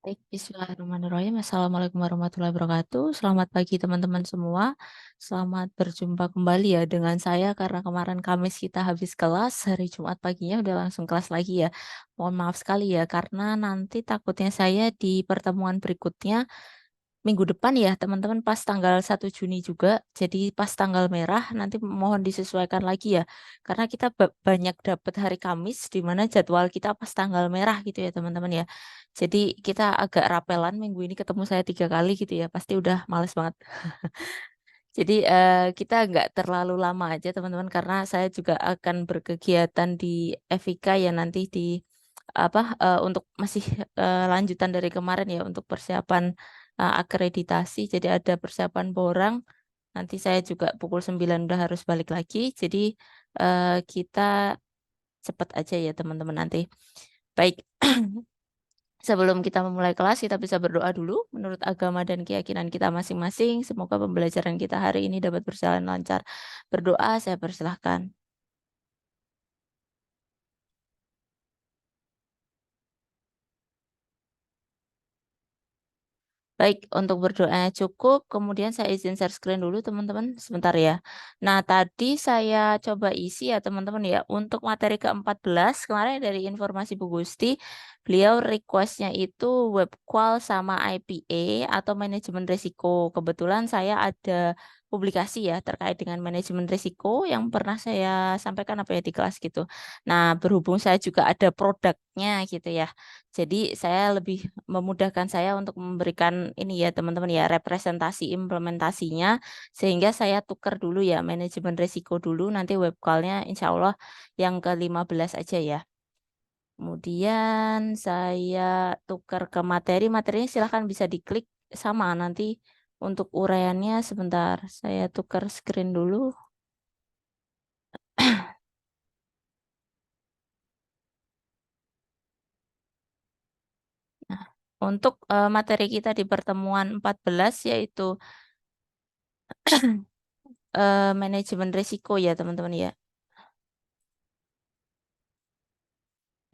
Baik, bismillahirrahmanirrahim. Assalamualaikum warahmatullahi wabarakatuh. Selamat pagi teman-teman semua. Selamat berjumpa kembali ya dengan saya karena kemarin Kamis kita habis kelas, hari Jumat paginya udah langsung kelas lagi ya. Mohon maaf sekali ya karena nanti takutnya saya di pertemuan berikutnya minggu depan ya teman-teman pas tanggal 1 Juni juga. Jadi pas tanggal merah nanti mohon disesuaikan lagi ya. Karena kita banyak dapat hari Kamis di mana jadwal kita pas tanggal merah gitu ya teman-teman ya. Jadi kita agak rapelan minggu ini ketemu saya 3 kali gitu ya. Pasti udah males banget. Jadi kita nggak terlalu lama aja teman-teman karena saya juga akan berkegiatan di FIK ya nanti di apa, untuk masih, lanjutan dari kemarin ya untuk persiapan, akreditasi. Jadi ada persiapan borang, nanti saya juga pukul 9 udah harus balik lagi. Jadi, kita cepet aja ya teman-teman nanti. Baik, sebelum kita memulai kelas kita bisa berdoa dulu menurut agama dan keyakinan kita masing-masing. Semoga pembelajaran kita hari ini dapat berjalan lancar. Berdoa saya persilahkan. Baik, untuk berdoanya cukup, kemudian saya izin share screen dulu teman-teman, sebentar ya. Nah, tadi saya coba isi ya teman-teman ya, untuk materi ke-14, kemarin dari informasi Bu Gusti, beliau requestnya itu web qual sama IPA atau manajemen risiko. Kebetulan saya ada publikasi ya terkait dengan manajemen risiko yang pernah saya sampaikan apa ya di kelas gitu. Nah, berhubung saya juga ada produknya gitu ya. Jadi saya lebih memudahkan saya untuk memberikan ini ya teman-teman ya, representasi implementasinya, sehingga saya tukar dulu ya manajemen risiko dulu, nanti web call-nya insya Allah yang ke-15 aja ya. Kemudian saya tukar ke materi, materinya silahkan bisa diklik sama nanti untuk uraiannya sebentar, saya tukar screen dulu. Nah, untuk materi kita di pertemuan 14 yaitu manajemen risiko ya teman-teman ya.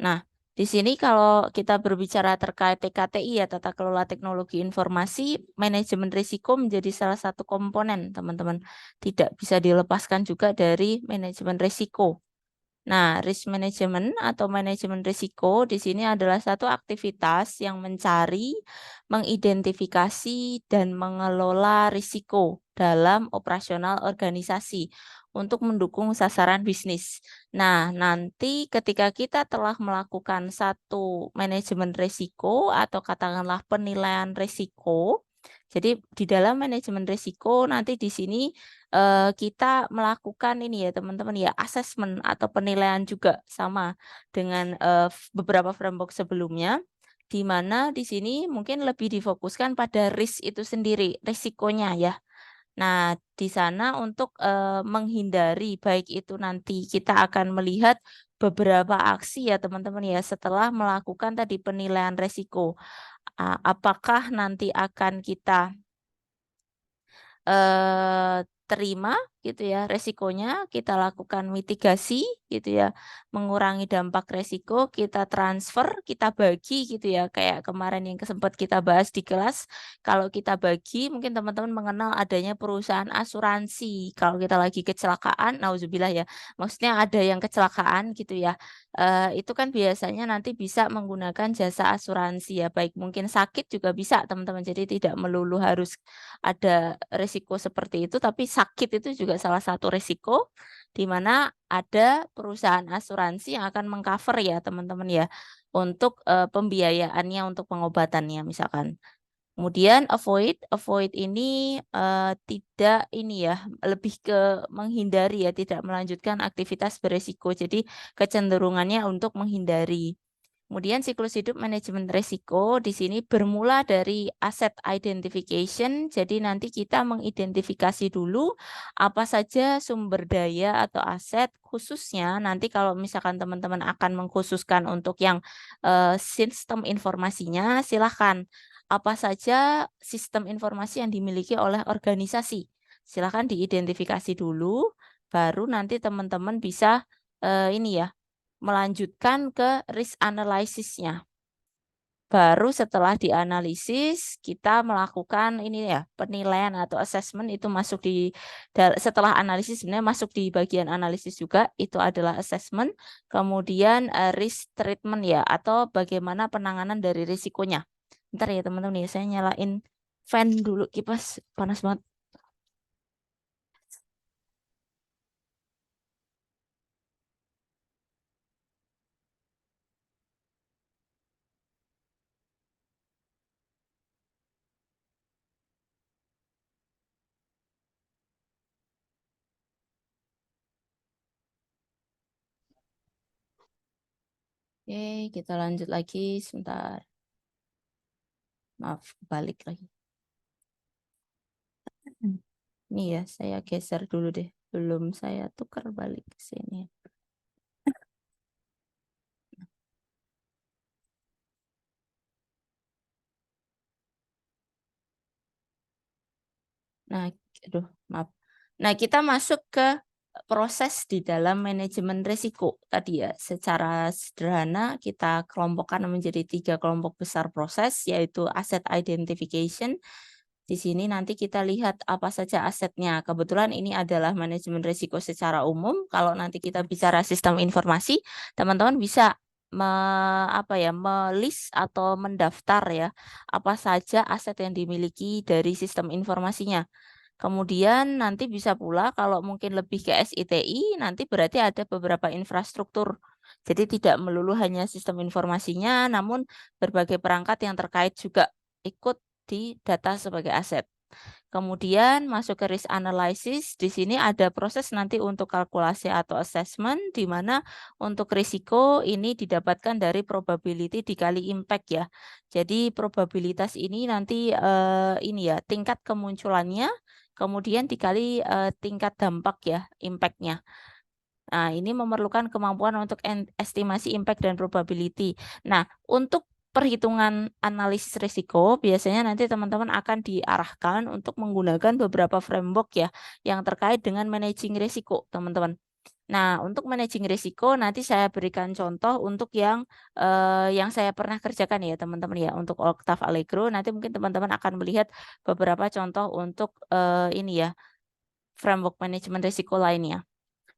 Nah, di sini kalau kita berbicara terkait TKTI ya, Tata Kelola Teknologi Informasi, manajemen risiko menjadi salah satu komponen, teman-teman. Tidak bisa dilepaskan juga dari manajemen risiko. Nah, risk management atau manajemen risiko di sini adalah satu aktivitas yang mencari, mengidentifikasi, dan mengelola risiko dalam operasional organisasi untuk mendukung sasaran bisnis. Nah, nanti ketika kita telah melakukan satu manajemen risiko atau katakanlah penilaian risiko, jadi di dalam manajemen risiko nanti di sini kita melakukan ini ya teman-teman ya, asesmen atau penilaian juga sama dengan, beberapa framework sebelumnya, di mana di sini mungkin lebih difokuskan pada risk itu sendiri, risikonya ya. Nah, di sana untuk, menghindari baik itu nanti kita akan melihat beberapa aksi ya teman-teman ya, setelah melakukan tadi penilaian risiko. Apakah nanti akan kita terima gitu ya resikonya, kita lakukan mitigasi gitu ya, mengurangi dampak resiko, kita transfer, kita bagi gitu ya, kayak kemarin yang sempat kita bahas di kelas, kalau kita bagi mungkin teman-teman mengenal adanya perusahaan asuransi, kalau kita lagi kecelakaan, nauzubillah ya, maksudnya ada yang kecelakaan gitu ya, itu kan biasanya nanti bisa menggunakan jasa asuransi ya, baik mungkin sakit juga bisa teman-teman, jadi tidak melulu harus ada resiko seperti itu, tapi sakit itu juga salah satu resiko, di mana ada perusahaan asuransi yang akan mengcover ya teman-teman ya, untuk, pembiayaannya untuk pengobatannya misalkan. Kemudian avoid, avoid ini, tidak ini ya, lebih ke menghindari ya, tidak melanjutkan aktivitas beresiko, jadi kecenderungannya untuk menghindari. Kemudian siklus hidup manajemen risiko di sini bermula dari asset identification. Jadi nanti kita mengidentifikasi dulu apa saja sumber daya atau aset khususnya nanti kalau misalkan teman-teman akan mengkhususkan untuk yang sistem informasinya silahkan apa saja sistem informasi yang dimiliki oleh organisasi. Silahkan diidentifikasi dulu baru nanti teman-teman bisa ini ya melanjutkan ke risk analysis-nya. Baru setelah dianalisis kita melakukan ini ya penilaian atau assessment itu masuk di setelah analisis sebenarnya masuk di bagian analisis juga itu adalah assessment, kemudian risk treatment ya atau bagaimana penanganan dari risikonya. Bentar ya teman-teman ya saya nyalain fan dulu kipas panas banget. Oke, kita lanjut lagi sebentar. Maaf, balik lagi. Ini ya, saya geser dulu deh. Belum saya tukar balik ke sini. Nah, aduh, maaf. Nah, kita masuk ke proses di dalam manajemen risiko tadi ya. Secara sederhana kita kelompokkan menjadi 3 kelompok besar proses, yaitu asset identification. Di sini nanti kita lihat apa saja asetnya. Kebetulan ini adalah manajemen risiko secara umum. Kalau nanti kita bicara sistem informasi, teman-teman bisa melist atau mendaftar ya apa saja aset yang dimiliki dari sistem informasinya. Kemudian nanti bisa pula kalau mungkin lebih ke SITI, nanti berarti ada beberapa infrastruktur. Jadi tidak melulu hanya sistem informasinya, namun berbagai perangkat yang terkait juga ikut di data sebagai aset. Kemudian masuk ke risk analysis, di sini ada proses nanti untuk kalkulasi atau assessment, di mana untuk risiko ini didapatkan dari probability dikali impact ya. Jadi probabilitas ini nanti ini ya tingkat kemunculannya, kemudian dikali tingkat dampak ya, impact-nya. Nah, ini memerlukan kemampuan untuk estimasi impact dan probability. Nah, untuk perhitungan analisis risiko, biasanya nanti teman-teman akan diarahkan untuk menggunakan beberapa framework ya, yang terkait dengan managing risiko, teman-teman. Nah, untuk managing risiko nanti saya berikan contoh untuk yang saya pernah kerjakan ya, teman-teman ya. Untuk Octave Allegro, nanti mungkin teman-teman akan melihat beberapa contoh untuk ini ya, framework manajemen risiko lainnya.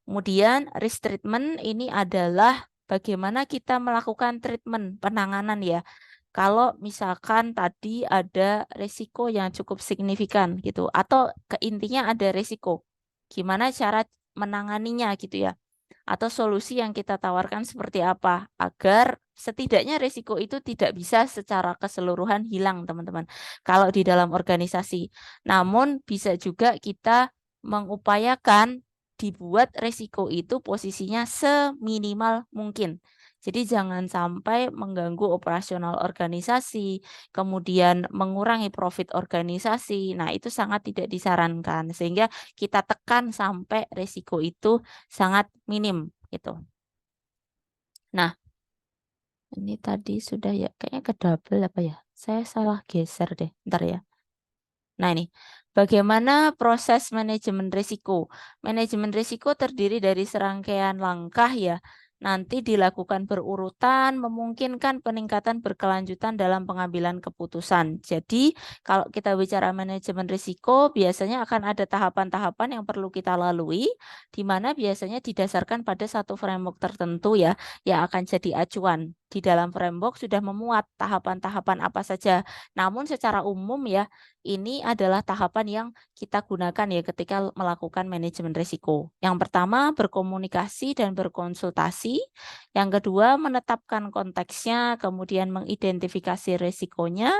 Kemudian risk treatment ini adalah bagaimana kita melakukan treatment penanganan ya. Kalau misalkan tadi ada risiko yang cukup signifikan gitu atau intinya ada risiko. Gimana cara menanganinya gitu ya. Atau solusi yang kita tawarkan seperti apa agar setidaknya risiko itu tidak bisa secara keseluruhan hilang, teman-teman. Kalau di dalam organisasi. Namun bisa juga kita mengupayakan dibuat risiko itu posisinya seminimal mungkin. Jadi jangan sampai mengganggu operasional organisasi, kemudian mengurangi profit organisasi. Nah, itu sangat tidak disarankan sehingga kita tekan sampai risiko itu sangat minim gitu. Nah, ini tadi sudah ya kayaknya ke double apa ya? Saya salah geser deh. Ntar ya. Nah, ini bagaimana proses manajemen risiko? Manajemen risiko terdiri dari serangkaian langkah ya. Nanti dilakukan berurutan, memungkinkan peningkatan berkelanjutan dalam pengambilan keputusan. Jadi, kalau kita bicara manajemen risiko, biasanya akan ada tahapan-tahapan yang perlu kita lalui, di mana biasanya didasarkan pada satu framework tertentu ya, yang akan jadi acuan. Di dalam framework sudah memuat tahapan-tahapan apa saja. Namun secara umum ya, ini adalah tahapan yang kita gunakan ya ketika melakukan manajemen risiko. Yang pertama, berkomunikasi dan berkonsultasi. Yang kedua, menetapkan konteksnya, kemudian mengidentifikasi risikonya.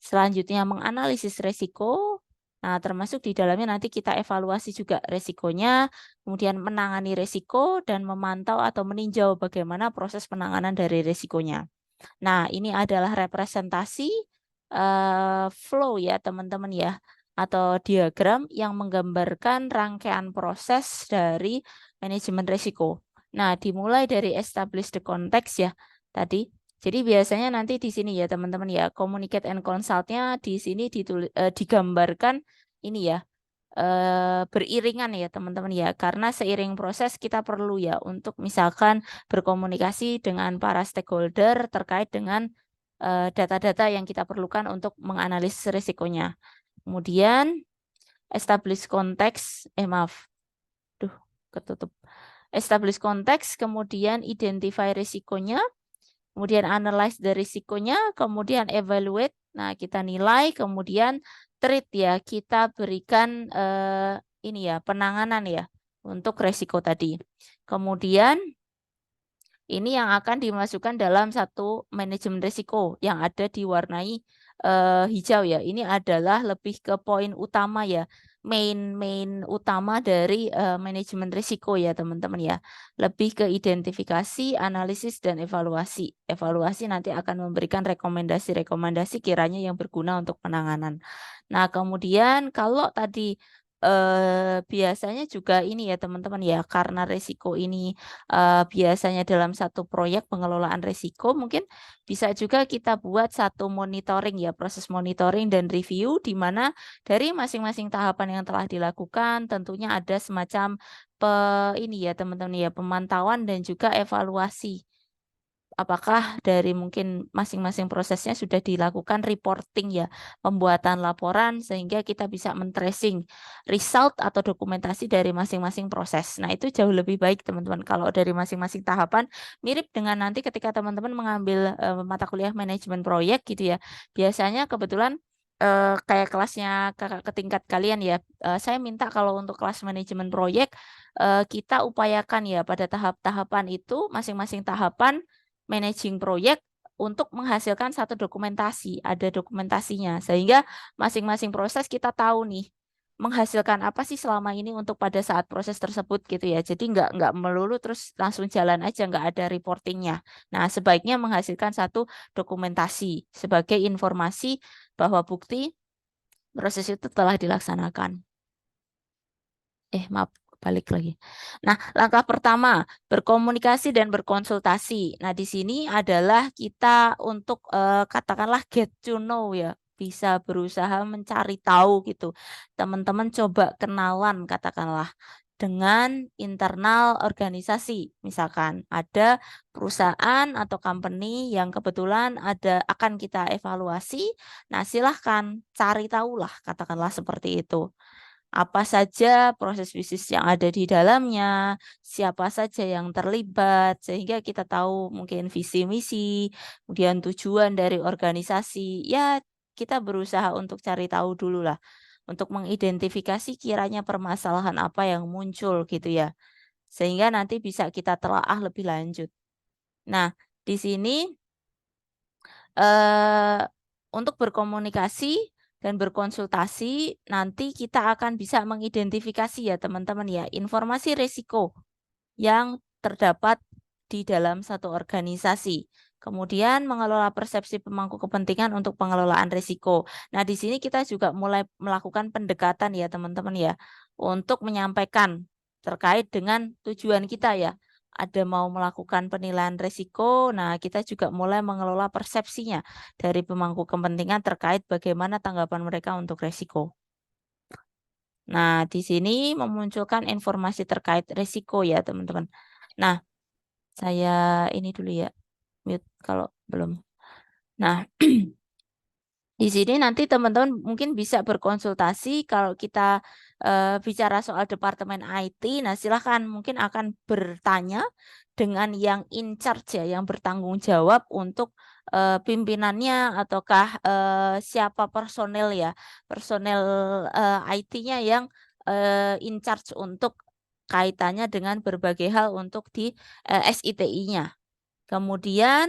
Selanjutnya, menganalisis risiko. Nah, termasuk di dalamnya nanti kita evaluasi juga risikonya, kemudian menangani risiko dan memantau atau meninjau bagaimana proses penanganan dari risikonya. Nah, ini adalah representasi flow ya teman-teman ya, atau diagram yang menggambarkan rangkaian proses dari manajemen risiko. Nah, dimulai dari establish the context ya tadi. Jadi biasanya nanti di sini ya teman-teman ya, communicate and consult-nya di sini digambarkan ini ya, beriringan ya teman-teman ya, karena seiring proses kita perlu ya untuk misalkan berkomunikasi dengan para stakeholder terkait dengan data-data yang kita perlukan untuk menganalisis risikonya. Kemudian establish konteks, ketutup. Establish konteks, kemudian identify risikonya, kemudian analyze dari risikonya, kemudian evaluate. Nah, kita nilai, kemudian treat ya, kita berikan penanganan ya untuk risiko tadi. Kemudian ini yang akan dimasukkan dalam satu manajemen risiko yang ada diwarnai hijau ya. Ini adalah lebih ke poin utama ya, main utama dari manajemen risiko ya teman-teman ya. Lebih ke identifikasi, analisis dan evaluasi. Evaluasi nanti akan memberikan rekomendasi-rekomendasi kiranya yang berguna untuk penanganan. Nah, kemudian kalau tadi biasanya juga ini ya teman-teman ya, karena risiko ini biasanya dalam satu proyek pengelolaan risiko mungkin bisa juga kita buat satu monitoring ya, proses monitoring dan review di mana dari masing-masing tahapan yang telah dilakukan tentunya ada semacam ini ya teman-teman ya, pemantauan dan juga evaluasi. Apakah dari mungkin masing-masing prosesnya sudah dilakukan reporting ya, pembuatan laporan sehingga kita bisa men-tracing result atau dokumentasi dari masing-masing proses. Nah, itu jauh lebih baik teman-teman kalau dari masing-masing tahapan mirip dengan nanti ketika teman-teman mengambil mata kuliah manajemen proyek gitu ya. Biasanya kebetulan kayak kelasnya kakak ke tingkat kalian ya, saya minta kalau untuk kelas manajemen proyek kita upayakan ya pada tahap-tahapan itu masing-masing tahapan managing proyek untuk menghasilkan satu dokumentasi, ada dokumentasinya. Sehingga masing-masing proses kita tahu nih, menghasilkan apa sih selama ini untuk pada saat proses tersebut gitu ya. Jadi nggak melulu terus langsung jalan aja, nggak ada reportingnya. Nah, sebaiknya menghasilkan satu dokumentasi sebagai informasi bahwa bukti proses itu telah dilaksanakan. Maaf, balik lagi. Nah, langkah pertama, berkomunikasi dan berkonsultasi. Nah, di sini adalah kita untuk katakanlah get to know ya, bisa berusaha mencari tahu gitu. Teman-teman coba kenalan katakanlah dengan internal organisasi. Misalkan ada perusahaan atau company yang kebetulan akan kita evaluasi. Nah, silahkan cari tahulah katakanlah seperti itu. Apa saja proses bisnis yang ada di dalamnya, siapa saja yang terlibat, sehingga kita tahu mungkin visi misi, kemudian tujuan dari organisasi. Ya, kita berusaha untuk cari tahu dulu lah, untuk mengidentifikasi kiranya permasalahan apa yang muncul gitu ya, sehingga nanti bisa kita telaah lebih lanjut. Nah, di sini untuk berkomunikasi dan berkonsultasi, nanti kita akan bisa mengidentifikasi ya teman-teman ya, informasi risiko yang terdapat di dalam satu organisasi. Kemudian mengelola persepsi pemangku kepentingan untuk pengelolaan risiko. Nah, di sini kita juga mulai melakukan pendekatan ya teman-teman ya, untuk menyampaikan terkait dengan tujuan kita ya. Ada mau melakukan penilaian risiko, nah kita juga mulai mengelola persepsinya dari pemangku kepentingan terkait bagaimana tanggapan mereka untuk risiko. Nah, di sini memunculkan informasi terkait risiko ya, teman-teman. Nah, saya ini dulu ya, mute kalau belum. Nah, di sini nanti teman-teman mungkin bisa berkonsultasi kalau kita bicara soal departemen IT. Nah, silahkan mungkin akan bertanya dengan yang in charge ya, yang bertanggung jawab untuk pimpinannya ataukah siapa personel ya, personel IT-nya yang in charge untuk kaitannya dengan berbagai hal untuk di SITI-nya. Kemudian,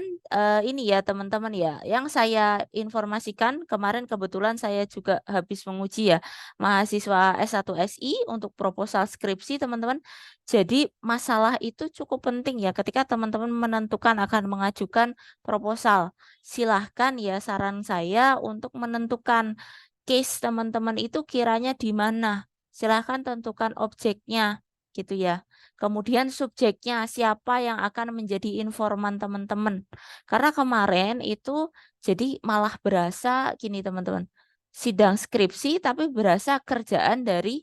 ini ya teman-teman ya, yang saya informasikan kemarin kebetulan saya juga habis menguji ya, mahasiswa S1 SI untuk proposal skripsi teman-teman. Jadi masalah itu cukup penting ya ketika teman-teman menentukan akan mengajukan proposal. Silahkan ya saran saya untuk menentukan case teman-teman itu kiranya di mana. Silahkan tentukan objeknya gitu ya. Kemudian subjeknya siapa yang akan menjadi informan teman-teman. Karena kemarin itu jadi malah berasa gini teman-teman. Sidang skripsi tapi berasa kerjaan dari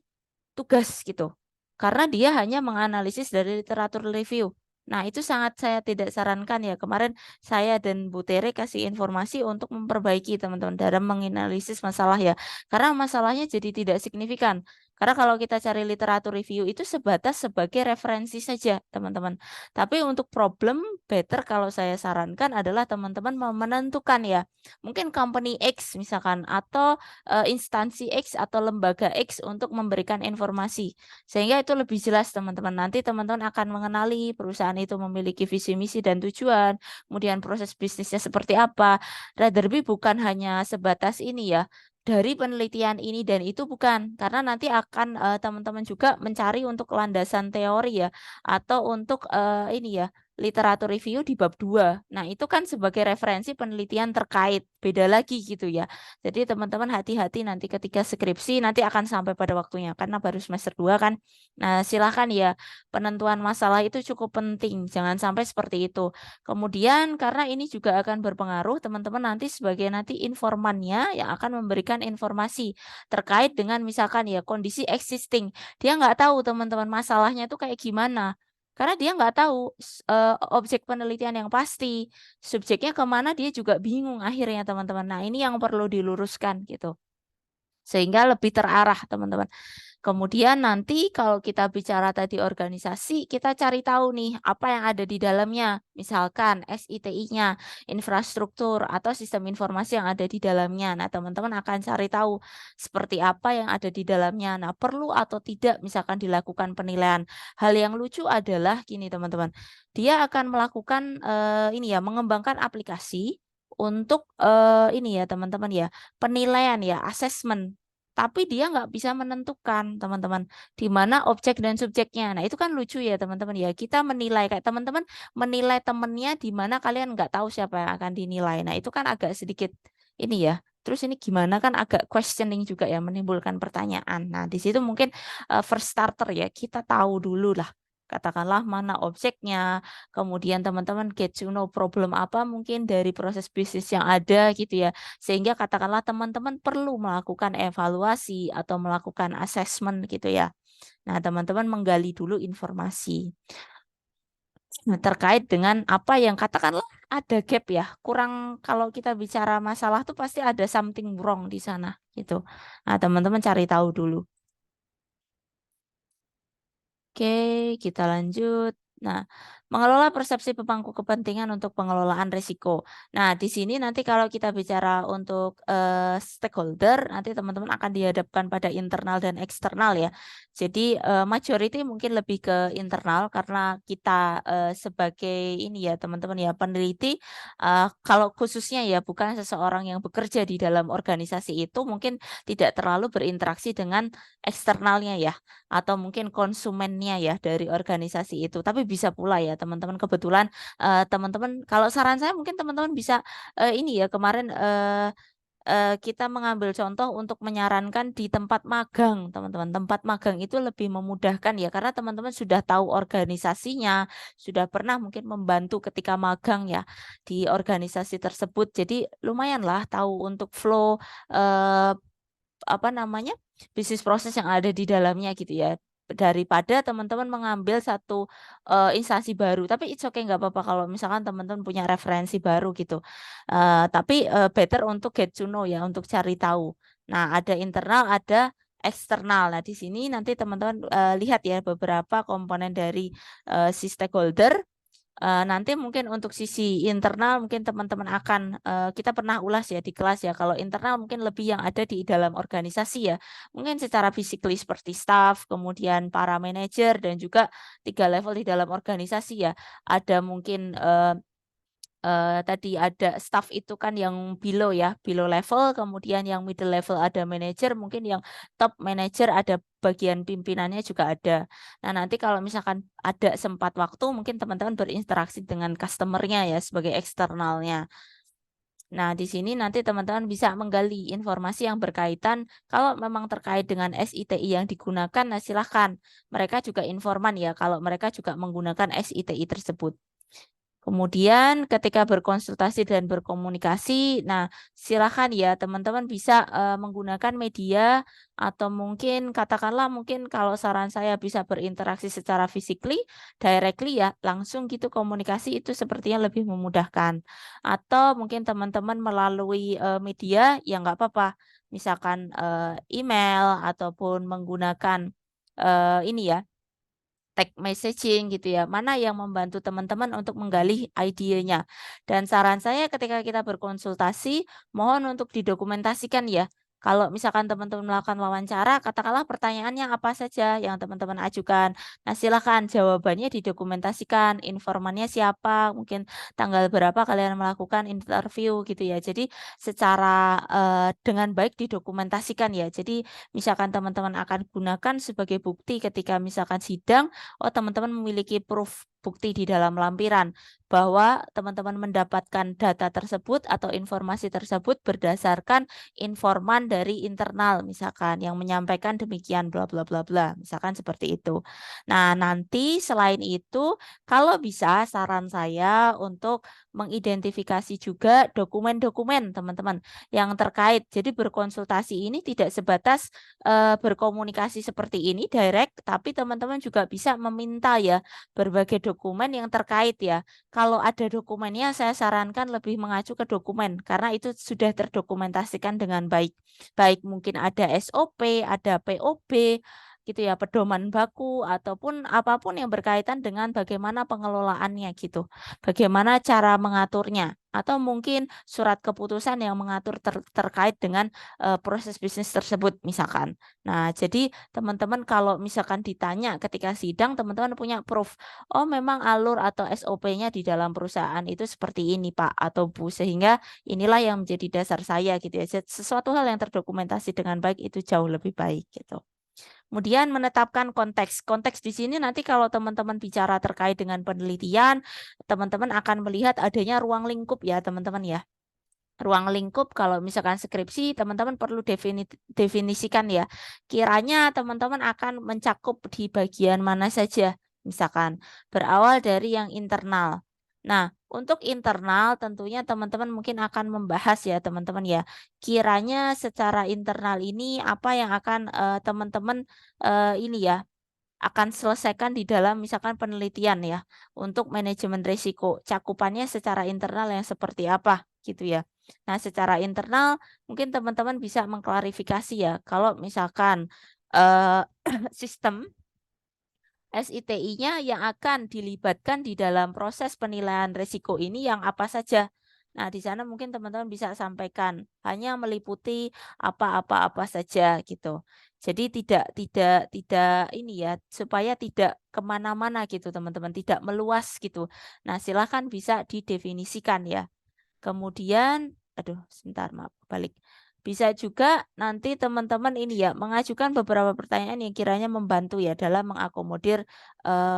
tugas gitu. Karena dia hanya menganalisis dari literatur review. Nah, itu sangat saya tidak sarankan ya. Kemarin saya dan Bu Tere kasih informasi untuk memperbaiki teman-teman dalam menganalisis masalah ya. Karena masalahnya jadi tidak signifikan. Karena kalau kita cari literatur review itu sebatas sebagai referensi saja, teman-teman. Tapi untuk problem better kalau saya sarankan adalah teman-teman menentukan ya. Mungkin company X misalkan atau instansi X atau lembaga X untuk memberikan informasi. Sehingga itu lebih jelas teman-teman. Nanti teman-teman akan mengenali perusahaan itu memiliki visi misi dan tujuan, kemudian proses bisnisnya seperti apa. Rather bukan hanya sebatas ini ya. Dari penelitian ini dan itu bukan, karena nanti akan teman-teman juga mencari untuk landasan teori ya atau untuk ini ya literatur review di bab 2. Nah, itu kan sebagai referensi penelitian terkait, beda lagi gitu ya. Jadi teman-teman hati-hati nanti ketika skripsi nanti akan sampai pada waktunya karena baru semester 2 kan. Nah, silakan ya penentuan masalah itu cukup penting, jangan sampai seperti itu. Kemudian karena ini juga akan berpengaruh teman-teman nanti sebagai nanti informannya yang akan memberikan informasi terkait dengan misalkan ya kondisi existing. Dia nggak tahu teman-teman masalahnya itu kayak gimana. Karena dia nggak tahu objek penelitian yang pasti, subjeknya kemana dia juga bingung akhirnya teman-teman. Nah, ini yang perlu diluruskan gitu. Sehingga lebih terarah teman-teman. Kemudian nanti kalau kita bicara tadi organisasi, kita cari tahu nih apa yang ada di dalamnya. Misalkan SITI-nya, infrastruktur atau sistem informasi yang ada di dalamnya. Nah, teman-teman akan cari tahu seperti apa yang ada di dalamnya. Nah, perlu atau tidak misalkan dilakukan penilaian. Hal yang lucu adalah gini teman-teman. Dia akan melakukan ini ya, mengembangkan aplikasi untuk ini ya teman-teman ya, penilaian ya, assessment. Tapi dia nggak bisa menentukan, teman-teman, di mana objek dan subjeknya. Nah, itu kan lucu ya, teman-teman ya. Kita menilai kayak teman-teman menilai temennya di mana kalian nggak tahu siapa yang akan dinilai. Nah, itu kan agak sedikit ini ya. Terus ini gimana kan agak questioning juga ya, menimbulkan pertanyaan. Nah, di situ mungkin first starter ya, kita tahu dulu lah. Katakanlah mana objeknya, kemudian teman-teman get to know problem apa mungkin dari proses bisnis yang ada gitu ya. Sehingga katakanlah teman-teman perlu melakukan evaluasi atau melakukan assessment gitu ya. Nah, teman-teman menggali dulu informasi. Nah, terkait dengan apa yang katakanlah ada gap ya, kurang kalau kita bicara masalah tuh pasti ada something wrong di sana gitu. Nah, teman-teman cari tahu dulu. Oke, kita lanjut. Nah, mengelola persepsi pemangku kepentingan untuk pengelolaan risiko. Nah, di sini nanti kalau kita bicara untuk stakeholder, nanti teman-teman akan dihadapkan pada internal dan eksternal ya. Jadi majority mungkin lebih ke internal karena kita sebagai ini ya teman-teman ya peneliti, kalau khususnya ya bukan seseorang yang bekerja di dalam organisasi itu mungkin tidak terlalu berinteraksi dengan eksternalnya ya atau mungkin konsumennya ya dari organisasi itu. Tapi bisa pula ya teman-teman kebetulan teman-teman kalau saran saya mungkin teman-teman bisa ini ya kemarin kita mengambil contoh untuk menyarankan di tempat magang, teman-teman. Tempat magang itu lebih memudahkan ya karena teman-teman sudah tahu organisasinya, sudah pernah mungkin membantu ketika magang ya di organisasi tersebut. Jadi lumayanlah tahu untuk flow eh, apa namanya, bisnis proses yang ada di dalamnya gitu ya. Daripada teman-teman mengambil satu, instansi baru, tapi it's okay nggak apa-apa kalau misalkan teman-teman punya referensi baru gitu. Tapi, better untuk get to know ya, untuk cari tahu. Nah, ada internal, ada eksternal. Nah, di sini nanti teman-teman, lihat ya beberapa komponen dari, si stakeholder. Nanti mungkin untuk sisi internal mungkin teman-teman akan kita pernah ulas ya di kelas ya, kalau internal mungkin lebih yang ada di dalam organisasi ya. Mungkin secara physically seperti staff, kemudian para manajer dan juga 3 level di dalam organisasi ya. Ada mungkin, tadi ada staff itu kan yang below ya, below level, kemudian yang middle level ada manajer, mungkin yang top manager ada bagian pimpinannya juga ada. Nah, nanti kalau misalkan ada sempat waktu, mungkin teman-teman berinteraksi dengan customer-nya ya sebagai eksternalnya. Nah, di sini nanti teman-teman bisa menggali informasi yang berkaitan kalau memang terkait dengan SITI yang digunakan, nah silahkan. Mereka juga informan ya kalau mereka juga menggunakan SITI tersebut. Kemudian ketika berkonsultasi dan berkomunikasi, nah silakan ya teman-teman bisa menggunakan media atau mungkin katakanlah mungkin kalau saran saya bisa berinteraksi secara physically, directly ya langsung gitu komunikasi itu sepertinya lebih memudahkan. Atau mungkin teman-teman melalui media ya nggak apa-apa, misalkan email ataupun menggunakan ini ya tag messaging gitu ya, mana yang membantu teman-teman untuk menggali idenya. Dan saran saya ketika kita berkonsultasi, mohon untuk didokumentasikan ya. Kalau misalkan teman-teman melakukan wawancara, katakanlah pertanyaannya apa saja yang teman-teman ajukan. Nah, silakan jawabannya didokumentasikan, informannya siapa, mungkin tanggal berapa kalian melakukan interview gitu ya. Jadi secara dengan baik didokumentasikan ya. Jadi misalkan teman-teman akan gunakan sebagai bukti ketika misalkan sidang, oh teman-teman memiliki proof bukti di dalam lampiran bahwa teman-teman mendapatkan data tersebut atau informasi tersebut berdasarkan informan dari internal misalkan yang menyampaikan demikian bla bla bla bla misalkan seperti itu. Nah, nanti selain itu kalau bisa saran saya untuk mengidentifikasi juga dokumen-dokumen teman-teman yang terkait. Jadi berkonsultasi ini tidak sebatas berkomunikasi seperti ini direct, tapi teman-teman juga bisa meminta ya berbagai dokumen yang terkait ya. Kalau ada dokumennya saya sarankan lebih mengacu ke dokumen karena itu sudah terdokumentasikan dengan baik. Baik mungkin ada SOP, ada POB gitu ya, pedoman baku ataupun apapun yang berkaitan dengan bagaimana pengelolaannya gitu. Bagaimana cara mengaturnya atau mungkin surat keputusan yang mengatur terkait dengan proses bisnis tersebut misalkan. Nah, jadi teman-teman kalau misalkan ditanya ketika sidang, teman-teman punya proof, oh memang alur atau SOP-nya di dalam perusahaan itu seperti ini Pak atau Bu, sehingga inilah yang menjadi dasar saya gitu ya. Sesuatu hal yang terdokumentasi dengan baik itu jauh lebih baik gitu. Kemudian menetapkan konteks. Konteks di sini nanti kalau teman-teman bicara terkait dengan penelitian, teman-teman akan melihat adanya ruang lingkup ya teman-teman ya. Ruang lingkup kalau misalkan skripsi teman-teman perlu definisikan ya. Kiranya teman-teman akan mencakup di bagian mana saja. Misalkan berawal dari yang internal. Nah, untuk internal tentunya teman-teman mungkin akan membahas ya teman-teman ya. Kiranya secara internal ini apa yang akan teman-teman ini ya akan selesaikan di dalam misalkan penelitian ya untuk manajemen risiko. Cakupannya secara internal yang seperti apa gitu ya. Nah, secara internal mungkin teman-teman bisa mengklarifikasi ya kalau misalkan eh, sistem SITI-nya yang akan dilibatkan di dalam proses penilaian risiko ini yang apa saja. Nah, di sana mungkin teman-teman bisa sampaikan hanya meliputi apa-apa saja gitu. Jadi tidak ini ya supaya tidak kemana-mana gitu teman-teman, tidak meluas gitu. Nah, silakan bisa didefinisikan ya. Kemudian, aduh sebentar maaf balik. Bisa juga nanti teman-teman ini ya mengajukan beberapa pertanyaan yang kiranya membantu ya dalam mengakomodir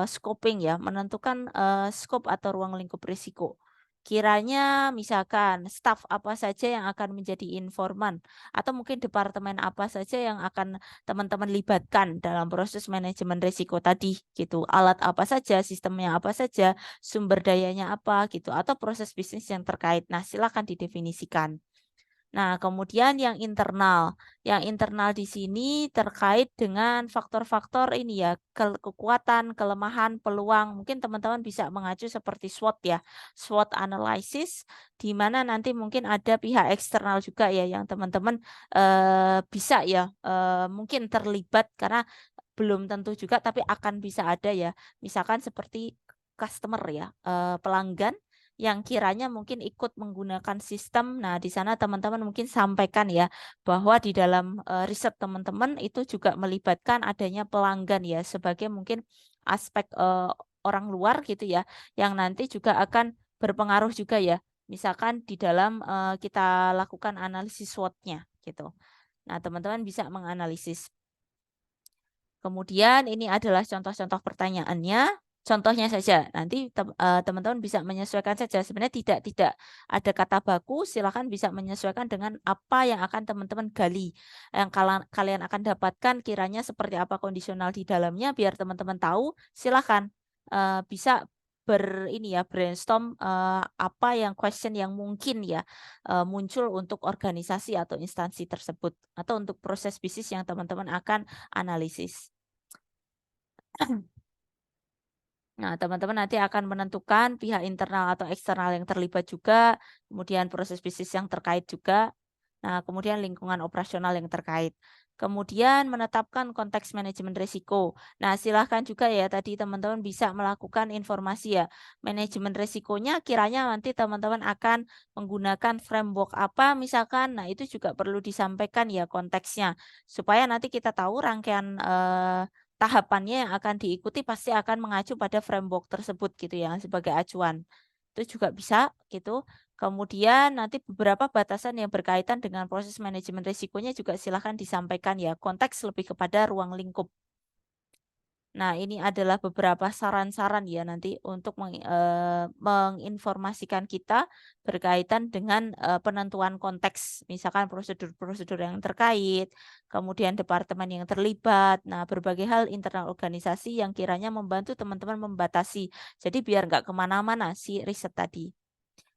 scoping ya, menentukan scope atau ruang lingkup risiko. Kiranya misalkan staf apa saja yang akan menjadi informan atau mungkin departemen apa saja yang akan teman-teman libatkan dalam proses manajemen risiko tadi gitu. Alat apa saja, sistemnya apa saja, sumber dayanya apa gitu atau proses bisnis yang terkait. Nah, silakan didefinisikan. Nah, kemudian yang internal. Yang internal di sini terkait dengan faktor-faktor ini ya, kekuatan, kelemahan, peluang. Mungkin teman-teman bisa mengacu seperti SWOT ya, SWOT analysis, di mana nanti mungkin ada pihak eksternal juga ya yang teman-teman bisa ya mungkin terlibat karena belum tentu juga tapi akan bisa ada ya. Misalkan seperti customer ya, pelanggan yang kiranya mungkin ikut menggunakan sistem. Nah, di sana teman-teman mungkin sampaikan ya bahwa di dalam riset teman-teman itu juga melibatkan adanya pelanggan ya sebagai mungkin aspek orang luar gitu ya yang nanti juga akan berpengaruh juga ya. Misalkan di dalam kita lakukan analisis SWOT-nya gitu. Nah, teman-teman bisa menganalisis. Kemudian ini adalah contoh-contoh pertanyaannya. Contohnya saja, nanti teman-teman bisa menyesuaikan saja. Sebenarnya tidak ada kata baku, silakan bisa menyesuaikan dengan apa yang akan teman-teman gali. Yang kalian akan dapatkan kiranya seperti apa kondisional di dalamnya biar teman-teman tahu, silakan bisa ini ya, brainstorm apa yang question yang mungkin ya muncul untuk organisasi atau instansi tersebut atau untuk proses bisnis yang teman-teman akan analisis. Nah, teman-teman nanti akan menentukan pihak internal atau eksternal yang terlibat juga, kemudian proses bisnis yang terkait juga, nah kemudian lingkungan operasional yang terkait. Kemudian menetapkan konteks manajemen risiko. Nah, silahkan juga ya tadi teman-teman bisa melakukan informasi ya. Manajemen risikonya kiranya nanti teman-teman akan menggunakan framework apa misalkan. Nah, itu juga perlu disampaikan ya konteksnya. Supaya nanti kita tahu rangkaian tahapannya yang akan diikuti pasti akan mengacu pada framework tersebut gitu ya, sebagai acuan. Itu juga bisa gitu. Kemudian nanti beberapa batasan yang berkaitan dengan proses manajemen risikonya juga silahkan disampaikan ya, konteks lebih kepada ruang lingkup. Nah, ini adalah beberapa saran-saran ya nanti untuk menginformasikan kita berkaitan dengan penentuan konteks, misalkan prosedur-prosedur yang terkait, kemudian departemen yang terlibat, nah berbagai hal internal organisasi yang kiranya membantu teman-teman membatasi. Jadi biar nggak kemana-mana si riset tadi.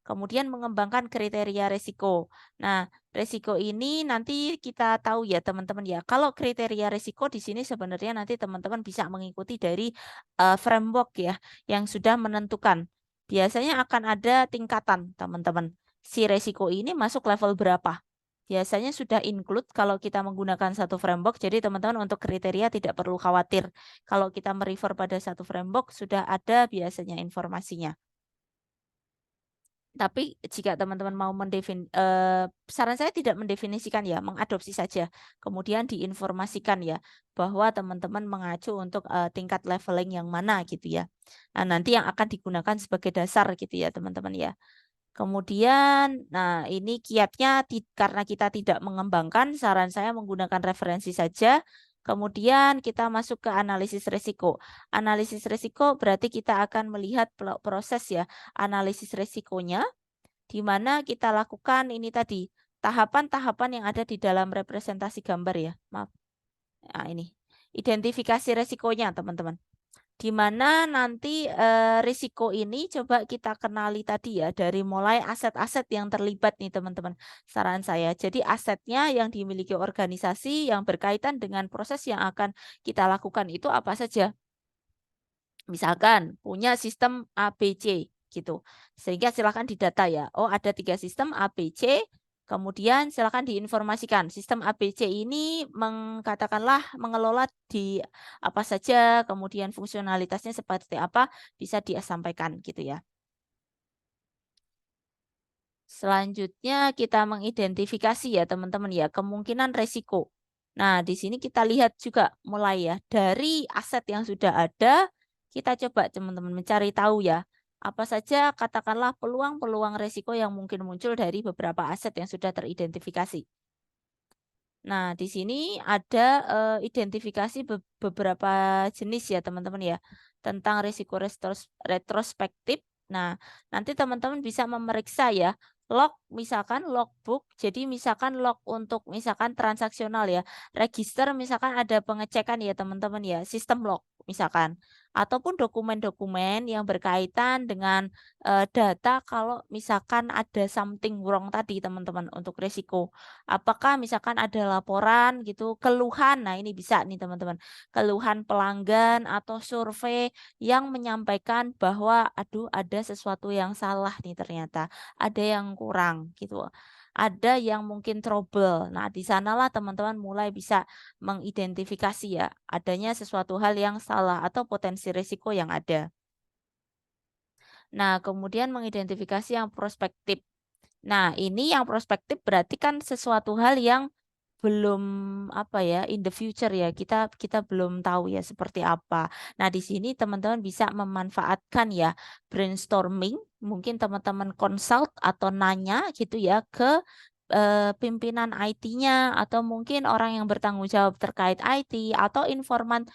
Kemudian mengembangkan kriteria resiko. Nah, resiko ini nanti kita tahu ya teman-teman ya. Kalau kriteria resiko di sini sebenarnya nanti teman-teman bisa mengikuti dari framework ya yang sudah menentukan. Biasanya akan ada tingkatan teman-teman. Si resiko ini masuk level berapa? Biasanya sudah include kalau kita menggunakan satu framework, jadi teman-teman untuk kriteria tidak perlu khawatir. Kalau kita merefer pada satu framework, sudah ada biasanya informasinya. Tapi jika teman-teman mau saran saya tidak mendefinisikan ya, mengadopsi saja. Kemudian diinformasikan ya, bahwa teman-teman mengacu untuk tingkat leveling yang mana gitu ya. Nah, nanti yang akan digunakan sebagai dasar gitu ya teman-teman ya. Kemudian, nah ini kiatnya karena kita tidak mengembangkan, saran saya menggunakan referensi saja. Kemudian kita masuk ke analisis resiko. Analisis resiko berarti kita akan melihat proses ya, analisis resikonya, di mana kita lakukan ini tadi, tahapan-tahapan yang ada di dalam representasi gambar ya, maaf. Nah ini, identifikasi resikonya teman-teman. Di mana nanti, risiko ini coba kita kenali tadi ya, dari mulai aset-aset yang terlibat nih teman-teman, saran saya. Jadi asetnya yang dimiliki organisasi yang berkaitan dengan proses yang akan kita lakukan itu apa saja. Misalkan punya sistem ABC gitu, sehingga silakan didata ya, oh ada 3 sistem ABC, kemudian silakan diinformasikan sistem ABC ini katakanlah mengelola di apa saja, kemudian fungsionalitasnya seperti apa, bisa dia sampaikan gitu ya. Selanjutnya kita mengidentifikasi ya teman-teman ya, kemungkinan resiko. Nah, di sini kita lihat juga mulai ya, dari aset yang sudah ada, kita coba teman-teman mencari tahu ya, apa saja katakanlah peluang-peluang resiko yang mungkin muncul dari beberapa aset yang sudah teridentifikasi. Nah, di sini ada identifikasi beberapa jenis ya teman-teman ya, tentang risiko retrospektif. Nah, nanti teman-teman bisa memeriksa ya, log misalkan logbook, jadi misalkan log untuk misalkan transaksional ya, register misalkan ada pengecekan ya teman-teman ya, sistem log misalkan, ataupun dokumen-dokumen yang berkaitan dengan data kalau misalkan ada something wrong tadi teman-teman untuk risiko. Apakah misalkan ada laporan gitu, keluhan, nah ini bisa nih teman-teman, keluhan pelanggan atau survei yang menyampaikan bahwa, aduh ada sesuatu yang salah nih ternyata, ada yang kurang gitu, ada yang mungkin trouble. Nah di sanalah teman-teman mulai bisa mengidentifikasi ya, adanya sesuatu hal yang salah atau potensi risiko yang ada. Nah kemudian mengidentifikasi yang prospektif. Nah, ini yang prospektif berarti kan sesuatu hal yang belum apa ya, in the future ya, kita kita belum tahu ya seperti apa. Nah, di sini teman-teman bisa memanfaatkan ya brainstorming, mungkin teman-teman consult atau nanya gitu ya ke pimpinan IT-nya atau mungkin orang yang bertanggung jawab terkait IT atau informan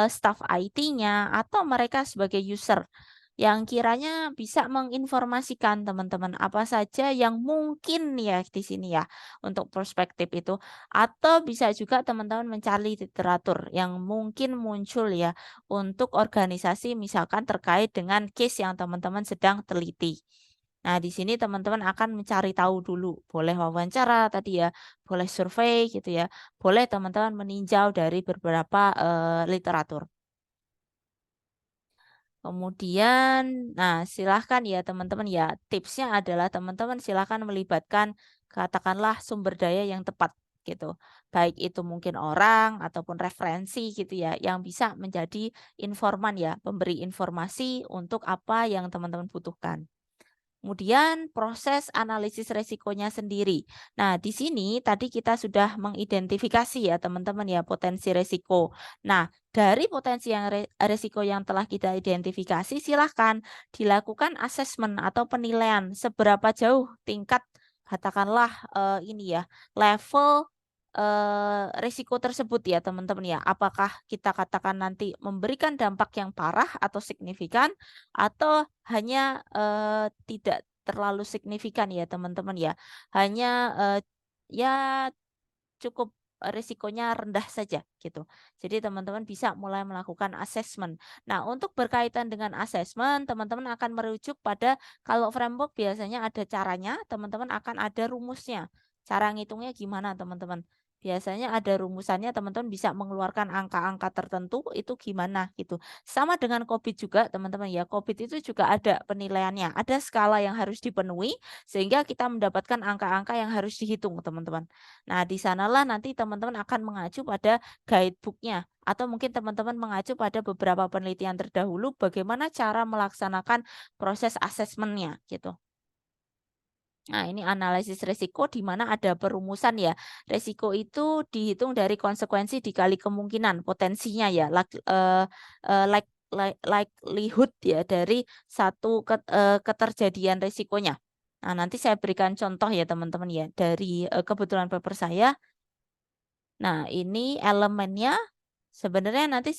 staf IT-nya atau mereka sebagai user. yang kiranya bisa menginformasikan teman-teman apa saja yang mungkin ya di sini ya untuk perspektif itu, atau bisa juga teman-teman mencari literatur yang mungkin muncul ya untuk organisasi misalkan terkait dengan case yang teman-teman sedang teliti. Nah, di sini teman-teman akan mencari tahu dulu, boleh wawancara tadi ya, boleh survei gitu ya, boleh teman-teman meninjau dari beberapa literatur. Kemudian, nah silahkan ya teman-teman ya, tipsnya adalah teman-teman silahkan melibatkan katakanlah sumber daya yang tepat gitu. Baik itu mungkin orang ataupun referensi gitu ya, yang bisa menjadi informan ya, pemberi informasi untuk apa yang teman-teman butuhkan. Kemudian proses analisis resikonya sendiri. Nah, di sini tadi kita sudah mengidentifikasi ya teman-teman ya potensi resiko. Nah, dari potensi yang resiko yang telah kita identifikasi silahkan dilakukan asesmen atau penilaian seberapa jauh tingkat katakanlah ini ya level resiko tersebut ya teman-teman ya. Apakah kita katakan nanti memberikan dampak yang parah atau signifikan atau hanya, tidak terlalu signifikan ya teman-teman ya. Hanya, ya cukup, risikonya rendah saja gitu. Jadi teman-teman bisa mulai melakukan asesmen. Nah untuk berkaitan dengan asesmen, teman-teman akan merujuk pada kalau framework biasanya ada caranya, teman-teman akan ada rumusnya. Cara ngitungnya gimana teman-teman? Biasanya ada rumusannya, teman-teman bisa mengeluarkan angka-angka tertentu itu gimana gitu. Sama dengan COVID juga teman-teman ya, COVID itu juga ada penilaiannya, ada skala yang harus dipenuhi sehingga kita mendapatkan angka-angka yang harus dihitung teman-teman. Nah, di sanalah nanti teman-teman akan mengacu pada guidebook-nya atau mungkin teman-teman mengacu pada beberapa penelitian terdahulu bagaimana cara melaksanakan proses asesmennya gitu. Nah, ini analisis resiko di mana ada perumusan ya. Resiko itu dihitung dari konsekuensi dikali kemungkinan, potensinya ya, likelihood ya dari satu keterjadian resikonya. Nah, nanti saya berikan contoh ya teman-teman ya dari kebetulan paper saya. Nah, ini elemennya sebenarnya nanti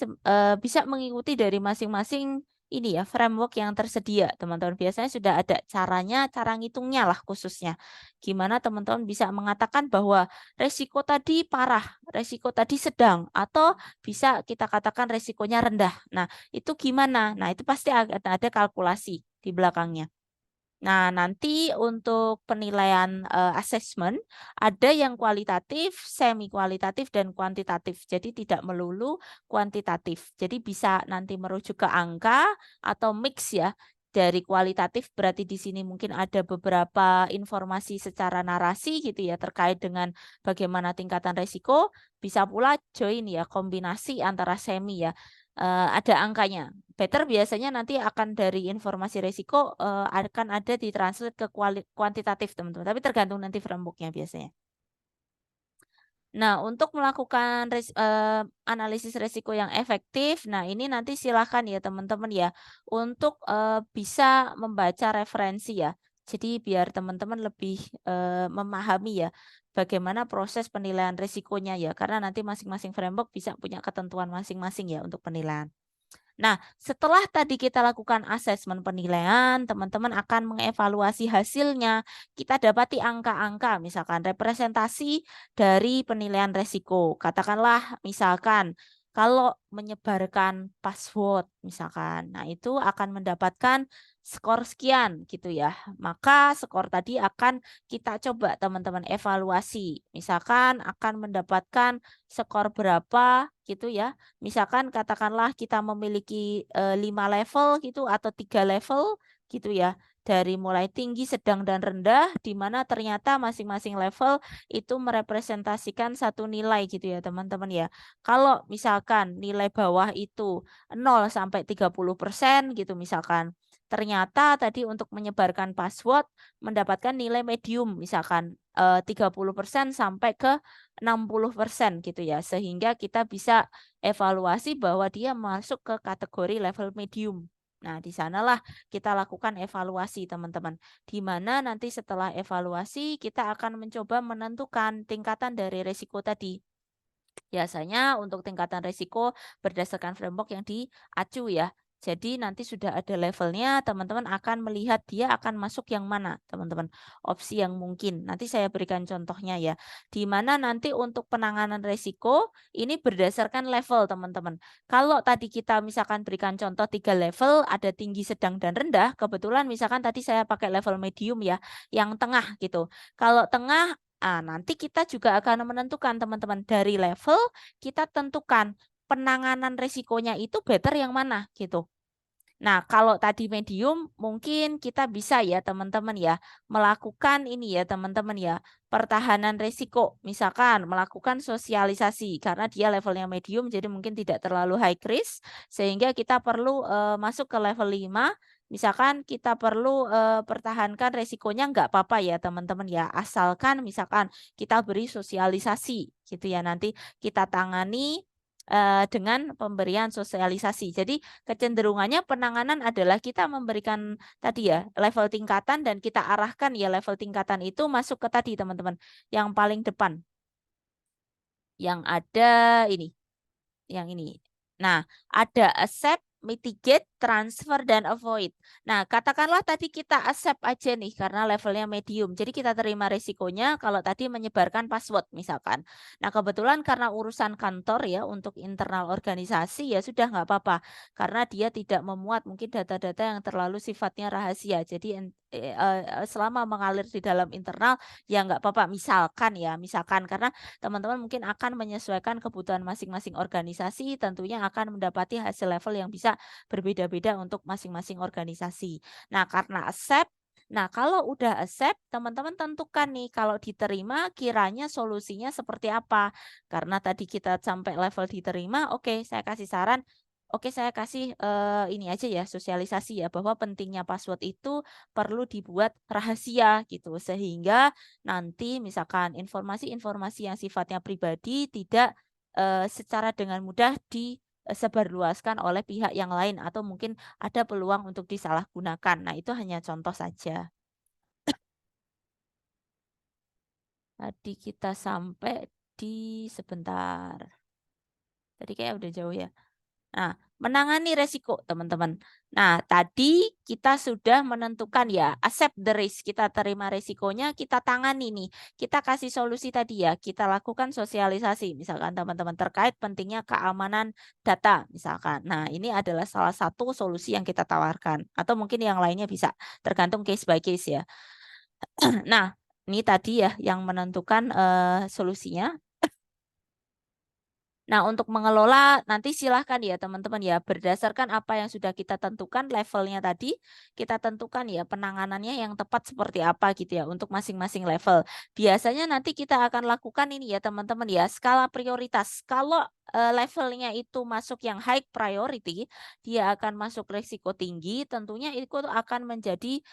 bisa mengikuti dari masing-masing ini ya, framework yang tersedia, teman-teman. Biasanya sudah ada caranya, cara ngitungnya lah khususnya. Gimana teman-teman bisa mengatakan bahwa resiko tadi parah, resiko tadi sedang, atau bisa kita katakan resikonya rendah. Nah, itu gimana? Nah, itu pasti akan ada kalkulasi di belakangnya. Nah, nanti untuk penilaian, asesmen, ada yang kualitatif, semi kualitatif, dan kuantitatif. Jadi tidak melulu kuantitatif. Jadi bisa nanti merujuk ke angka atau mix ya, dari kualitatif berarti di sini mungkin ada beberapa informasi secara narasi gitu ya, terkait dengan bagaimana tingkatan resiko, bisa pula join ya, kombinasi antara semi ya, ada angkanya. Better biasanya nanti akan dari informasi resiko, akan ada ditranslate ke kuantitatif teman-teman, tapi tergantung nanti framework-nya biasanya. Nah, untuk melakukan analisis resiko yang efektif, nah ini nanti silakan ya teman-teman ya, untuk, bisa membaca referensi ya. Jadi biar teman-teman lebih, memahami ya, bagaimana proses penilaian resikonya ya, karena nanti masing-masing framework bisa punya ketentuan masing-masing ya untuk penilaian. Nah, setelah tadi kita lakukan asesmen penilaian, teman-teman akan mengevaluasi hasilnya. Kita dapati angka-angka, misalkan representasi dari penilaian resiko. Katakanlah, misalkan kalau menyebarkan password, misalkan, nah itu akan mendapatkan skor sekian, gitu ya. Maka skor tadi akan kita coba teman-teman evaluasi. Misalkan akan mendapatkan skor berapa, gitu ya. Misalkan katakanlah kita memiliki, 5 level gitu atau 3 level gitu ya, dari mulai tinggi, sedang, dan rendah, di mana ternyata masing-masing level itu merepresentasikan satu nilai gitu ya teman-teman ya. Kalau misalkan nilai bawah itu 0 sampai 30% gitu misalkan, ternyata tadi untuk menyebarkan password mendapatkan nilai medium misalkan, 30% sampai ke 60% gitu ya, sehingga kita bisa evaluasi bahwa dia masuk ke kategori level medium. Nah, di sanalah kita lakukan evaluasi teman-teman, di mana nanti setelah evaluasi kita akan mencoba menentukan tingkatan dari resiko tadi. Biasanya untuk tingkatan resiko berdasarkan framework yang diacu ya. Jadi nanti sudah ada levelnya, teman-teman akan melihat dia akan masuk yang mana, teman-teman. Opsi yang mungkin. Nanti saya berikan contohnya ya. Di mana nanti untuk penanganan resiko ini berdasarkan level, teman-teman. Kalau tadi kita misalkan berikan contoh 3 level, ada tinggi, sedang, dan rendah. Kebetulan misalkan tadi saya pakai level medium ya, yang tengah gitu. Kalau tengah, nanti kita juga akan menentukan, teman-teman, dari level kita tentukan penanganan resikonya itu better yang mana gitu. Nah, kalau tadi medium mungkin kita bisa ya teman-teman ya melakukan ini ya teman-teman ya pertahanan resiko. Misalkan melakukan sosialisasi karena dia levelnya medium jadi mungkin tidak terlalu high risk sehingga kita perlu masuk ke level 5. Misalkan kita perlu pertahankan resikonya nggak apa-apa ya teman-teman ya asalkan misalkan kita beri sosialisasi gitu ya nanti kita tangani dengan pemberian sosialisasi. Jadi kecenderungannya penanganan adalah kita memberikan tadi ya level tingkatan dan kita arahkan ya level tingkatan itu masuk ke tadi teman-teman yang paling depan yang ada ini. Yang ini. Nah, ada accept, mitigate, transfer, dan avoid. Nah, katakanlah tadi kita accept aja nih karena levelnya medium. Jadi kita terima risikonya kalau tadi menyebarkan password misalkan. Nah, kebetulan karena urusan kantor ya untuk internal organisasi ya sudah nggak apa-apa. Karena dia tidak memuat mungkin data-data yang terlalu sifatnya rahasia. Jadi selama mengalir di dalam internal ya nggak apa-apa. Misalkan karena teman-teman mungkin akan menyesuaikan kebutuhan masing-masing organisasi, tentunya akan mendapati hasil level yang bisa berbeda-beda untuk masing-masing organisasi. Nah, karena accept, nah kalau udah accept, teman-teman tentukan nih kalau diterima kiranya solusinya seperti apa. Karena tadi kita sampai level diterima, oke, saya kasih saran. Oke, saya kasih ini aja ya sosialisasi ya bahwa pentingnya password itu perlu dibuat rahasia gitu sehingga nanti misalkan informasi-informasi yang sifatnya pribadi tidak secara dengan mudah disebarluaskan oleh pihak yang lain atau mungkin ada peluang untuk disalahgunakan. Nah, itu hanya contoh saja. Tadi kita sampai di sebentar. Tadi kayak udah jauh ya. Nah, menangani resiko, teman-teman. Nah, tadi kita sudah menentukan ya, accept the risk. Kita terima resikonya, kita tangani nih. Kita kasih solusi tadi ya, kita lakukan sosialisasi. Misalkan teman-teman terkait pentingnya keamanan data, misalkan. Nah, ini adalah salah satu solusi yang kita tawarkan. Atau mungkin yang lainnya bisa, tergantung case by case ya. Nah, ini tadi ya yang menentukan solusinya. Nah, untuk mengelola nanti silahkan ya teman-teman ya, berdasarkan apa yang sudah kita tentukan levelnya tadi, kita tentukan ya penanganannya yang tepat seperti apa gitu ya untuk masing-masing level. Biasanya nanti kita akan lakukan ini ya teman-teman ya, skala prioritas. Kalau levelnya itu masuk yang high priority, dia akan masuk risiko tinggi, tentunya itu akan menjadi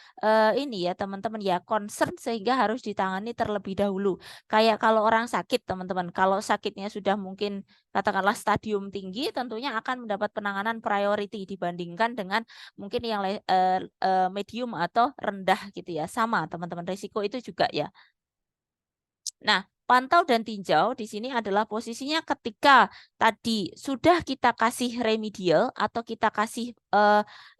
ini ya teman-teman ya, concern sehingga harus ditangani terlebih dahulu. Kayak kalau orang sakit teman-teman, kalau sakitnya sudah mungkin katakanlah stadium tinggi tentunya akan mendapat penanganan priority dibandingkan dengan mungkin yang medium atau rendah gitu ya. Sama teman-teman, risiko itu juga ya. Nah, pantau dan tinjau di sini adalah posisinya ketika tadi sudah kita kasih remedial atau kita kasih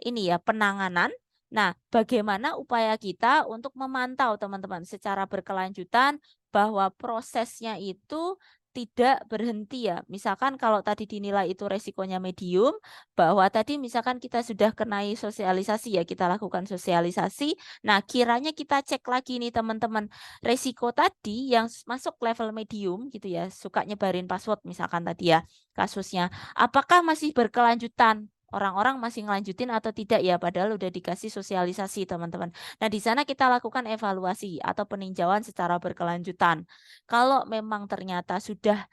ini ya penanganan. Nah, bagaimana upaya kita untuk memantau teman-teman secara berkelanjutan bahwa prosesnya itu tidak berhenti ya. Misalkan kalau tadi dinilai itu resikonya medium, bahwa tadi misalkan kita sudah kenai sosialisasi ya, kita lakukan sosialisasi. Nah, kiranya kita cek lagi nih teman-teman resiko tadi yang masuk level medium gitu ya, suka nyebarin password misalkan tadi ya kasusnya, apakah masih berkelanjutan? Orang-orang masih ngelanjutin atau tidak ya, padahal udah dikasih sosialisasi teman-teman. Nah, di sana kita lakukan evaluasi atau peninjauan secara berkelanjutan. Kalau memang ternyata sudah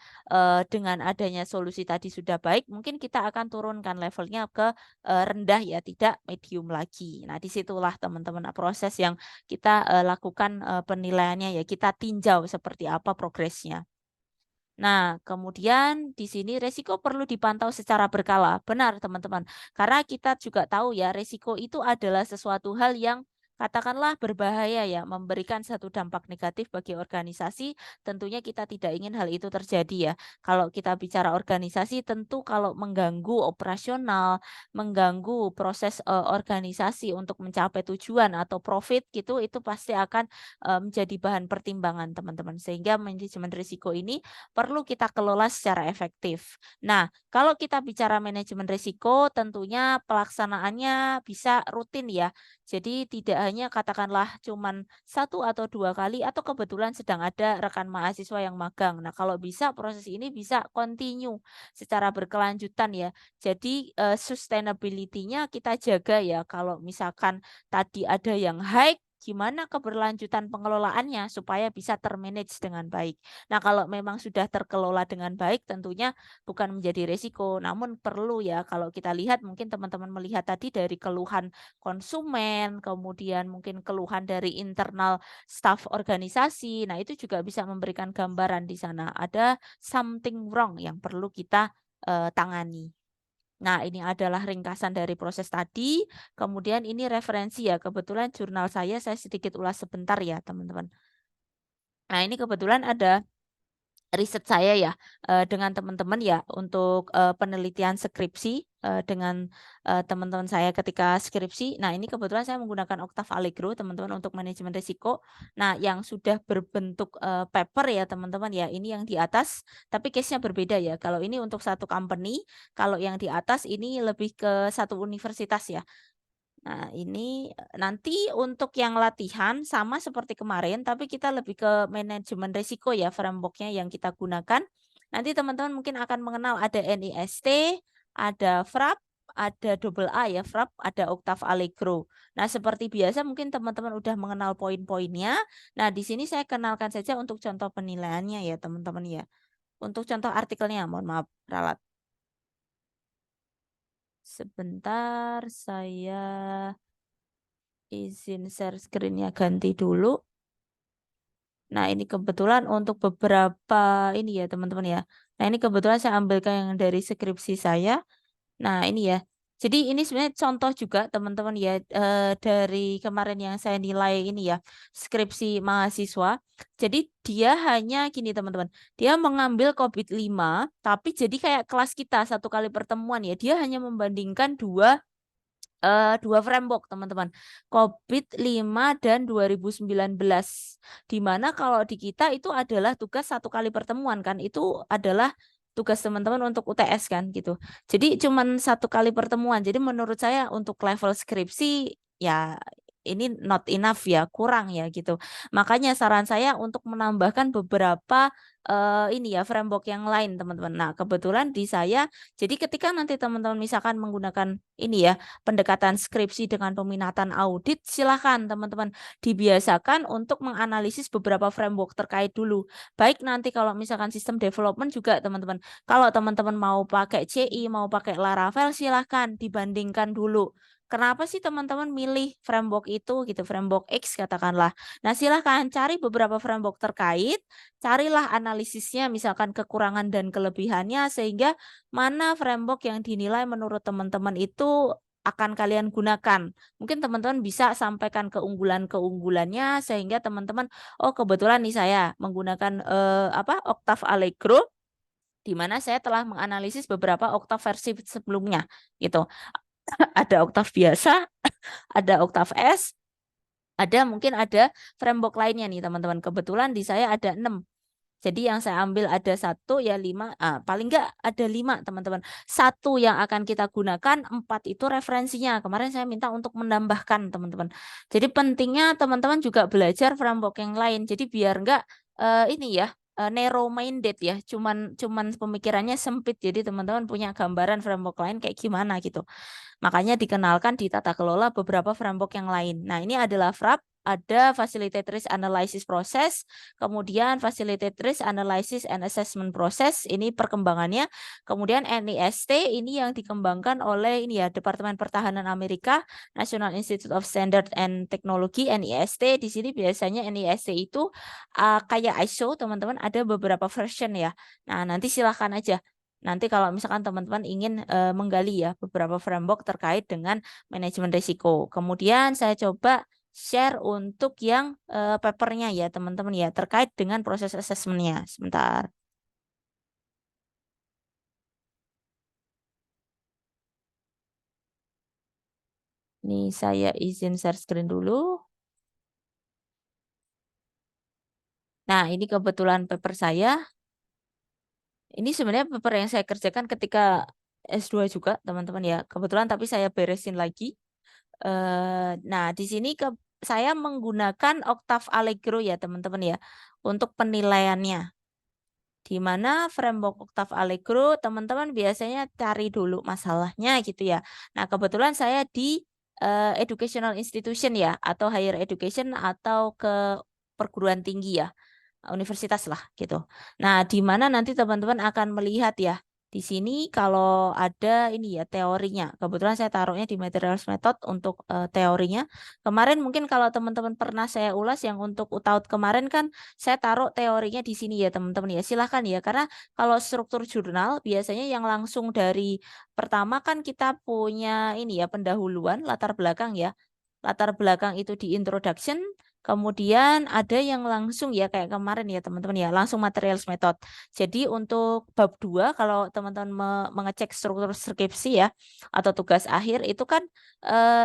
dengan adanya solusi tadi sudah baik, mungkin kita akan turunkan levelnya ke rendah ya, tidak medium lagi. Nah, disitulah teman-teman proses yang kita lakukan penilaiannya ya, kita tinjau seperti apa progresnya. Nah, kemudian di sini resiko perlu dipantau secara berkala. Benar, teman-teman. Karena kita juga tahu ya, resiko itu adalah sesuatu hal yang katakanlah berbahaya ya, memberikan satu dampak negatif bagi organisasi, tentunya kita tidak ingin hal itu terjadi ya. Kalau kita bicara organisasi, tentu kalau mengganggu operasional, mengganggu proses organisasi untuk mencapai tujuan atau profit gitu, itu pasti akan menjadi bahan pertimbangan teman-teman. Sehingga manajemen risiko ini perlu kita kelola secara efektif. Nah, kalau kita bicara manajemen risiko, tentunya pelaksanaannya bisa rutin ya. Jadi tidak hanya katakanlah cuman 1 atau 2 kali atau kebetulan sedang ada rekan mahasiswa yang magang. Nah, kalau bisa proses ini bisa continue secara berkelanjutan ya. Jadi, sustainability-nya kita jaga ya. Kalau misalkan tadi ada yang high, gimana keberlanjutan pengelolaannya supaya bisa ter-manage dengan baik. Nah, kalau memang sudah terkelola dengan baik tentunya bukan menjadi resiko, namun perlu ya kalau kita lihat mungkin teman-teman melihat tadi dari keluhan konsumen, kemudian mungkin keluhan dari internal staf organisasi. Nah, itu juga bisa memberikan gambaran di sana ada something wrong yang perlu kita tangani. Nah, ini adalah ringkasan dari proses tadi. Kemudian ini referensi ya. Kebetulan jurnal saya sedikit ulas sebentar ya, teman-teman. Nah, ini kebetulan ada riset saya ya, dengan teman-teman ya untuk, penelitian skripsi, dengan, teman-teman saya ketika skripsi. Nah, ini kebetulan saya menggunakan Octave Allegro teman-teman untuk manajemen risiko. Nah, yang sudah berbentuk, paper ya teman-teman ya, ini yang di atas, tapi case-nya berbeda ya. Kalau ini untuk satu company, kalau yang di atas ini lebih ke satu universitas ya. Nah, ini, nanti untuk yang latihan sama seperti kemarin, tapi kita lebih ke manajemen risiko ya framework-nya yang kita gunakan. Nanti teman-teman mungkin akan mengenal ada NIST, ada FRAP, ada double A ya, FRAP, ada Octave Allegro. Nah, seperti biasa mungkin teman-teman udah mengenal poin-poinnya. Nah, di sini saya kenalkan saja untuk contoh penilaiannya ya, teman-teman ya. Untuk contoh artikelnya, mohon maaf, ralat. Sebentar, saya izin share screen-nya ganti dulu. Nah, ini kebetulan untuk beberapa ini ya, teman-teman ya. Nah, ini kebetulan saya ambilkan yang dari skripsi saya. Nah, ini ya. Jadi ini sebenarnya contoh juga teman-teman ya, dari kemarin yang saya nilai ini ya, skripsi mahasiswa. Jadi dia hanya gini teman-teman, dia mengambil COVID-5, tapi jadi kayak kelas kita 1 kali pertemuan ya, dia hanya membandingkan 2 framework teman-teman, COVID-5 dan 2019. Di mana kalau di kita itu adalah tugas 1 kali pertemuan kan, itu adalah tugas teman-teman untuk UTS kan gitu. Jadi cuman 1 kali pertemuan. Jadi menurut saya untuk level skripsi ya ini not enough ya, kurang ya gitu. Makanya saran saya untuk menambahkan beberapa, ini ya framework yang lain teman-teman. Nah kebetulan di saya jadi ketika nanti teman-teman misalkan menggunakan ini ya pendekatan skripsi dengan peminatan audit, silakan teman-teman dibiasakan untuk menganalisis beberapa framework terkait dulu. Baik nanti kalau misalkan sistem development juga teman-teman. Kalau teman-teman mau pakai CI, mau pakai Laravel, silahkan dibandingkan dulu. Kenapa sih teman-teman milih framework itu gitu, framework X katakanlah. Nah, silahkan cari beberapa framework terkait, carilah analisisnya misalkan kekurangan dan kelebihannya sehingga mana framework yang dinilai menurut teman-teman itu akan kalian gunakan. Mungkin teman-teman bisa sampaikan keunggulan-keunggulannya sehingga teman-teman, oh kebetulan nih saya menggunakan Octave Allegro di mana saya telah menganalisis beberapa Octave versi sebelumnya gitu. Ada Octave biasa, ada Octave S, mungkin ada framework lainnya nih teman-teman. Kebetulan di saya ada 6. Jadi yang saya ambil ada 1 ya 5, paling enggak ada 5 teman-teman. 1 yang akan kita gunakan, 4 itu referensinya. Kemarin saya minta untuk menambahkan teman-teman. Jadi pentingnya teman-teman juga belajar framework yang lain. Jadi biar enggak ini ya, narrow minded ya, cuman cuman pemikirannya sempit. Jadi teman-teman punya gambaran framework lain kayak gimana gitu. Makanya dikenalkan di tata kelola beberapa framework yang lain. Nah, ini adalah FRAP, ada Facilitated Risk Analysis Process, kemudian Facilitated Risk Analysis and Assessment Process, ini perkembangannya. Kemudian NIST, ini yang dikembangkan oleh ini ya Departemen Pertahanan Amerika, National Institute of Standard and Technology, NIST. Di sini biasanya NIST itu kayak ISO, teman-teman, ada beberapa version ya. Nah, nanti silahkan aja. Nanti kalau misalkan teman-teman ingin menggali ya beberapa framework terkait dengan manajemen risiko. Kemudian saya coba share untuk yang papernya ya teman-teman ya, terkait dengan proses asesmennya. Sebentar. Ini saya izin share screen dulu. Nah, ini kebetulan paper saya. Ini sebenarnya paper yang saya kerjakan ketika S2 juga, teman-teman ya. Kebetulan tapi saya beresin lagi. Nah, di sini saya menggunakan Octave Allegro ya, teman-teman ya, untuk penilaiannya. Di mana framework Octave Allegro, teman-teman biasanya cari dulu masalahnya gitu ya. Nah, kebetulan saya di educational institution ya, atau higher education atau ke perguruan tinggi ya, universitas lah gitu. Nah, di mana nanti teman-teman akan melihat ya, di sini kalau ada ini ya teorinya. Kebetulan saya taruhnya di materials method untuk teorinya. Kemarin mungkin kalau teman-teman pernah saya ulas yang untuk UTAUT kemarin kan saya taruh teorinya di sini ya teman-teman ya. Silahkan ya, karena kalau struktur jurnal biasanya yang langsung dari pertama kan kita punya ini ya pendahuluan latar belakang ya. Latar belakang itu di introduction, kemudian ada yang langsung ya kayak kemarin ya teman-teman ya, langsung materials method. Jadi untuk bab 2 kalau teman-teman mengecek struktur skripsi ya atau tugas akhir itu kan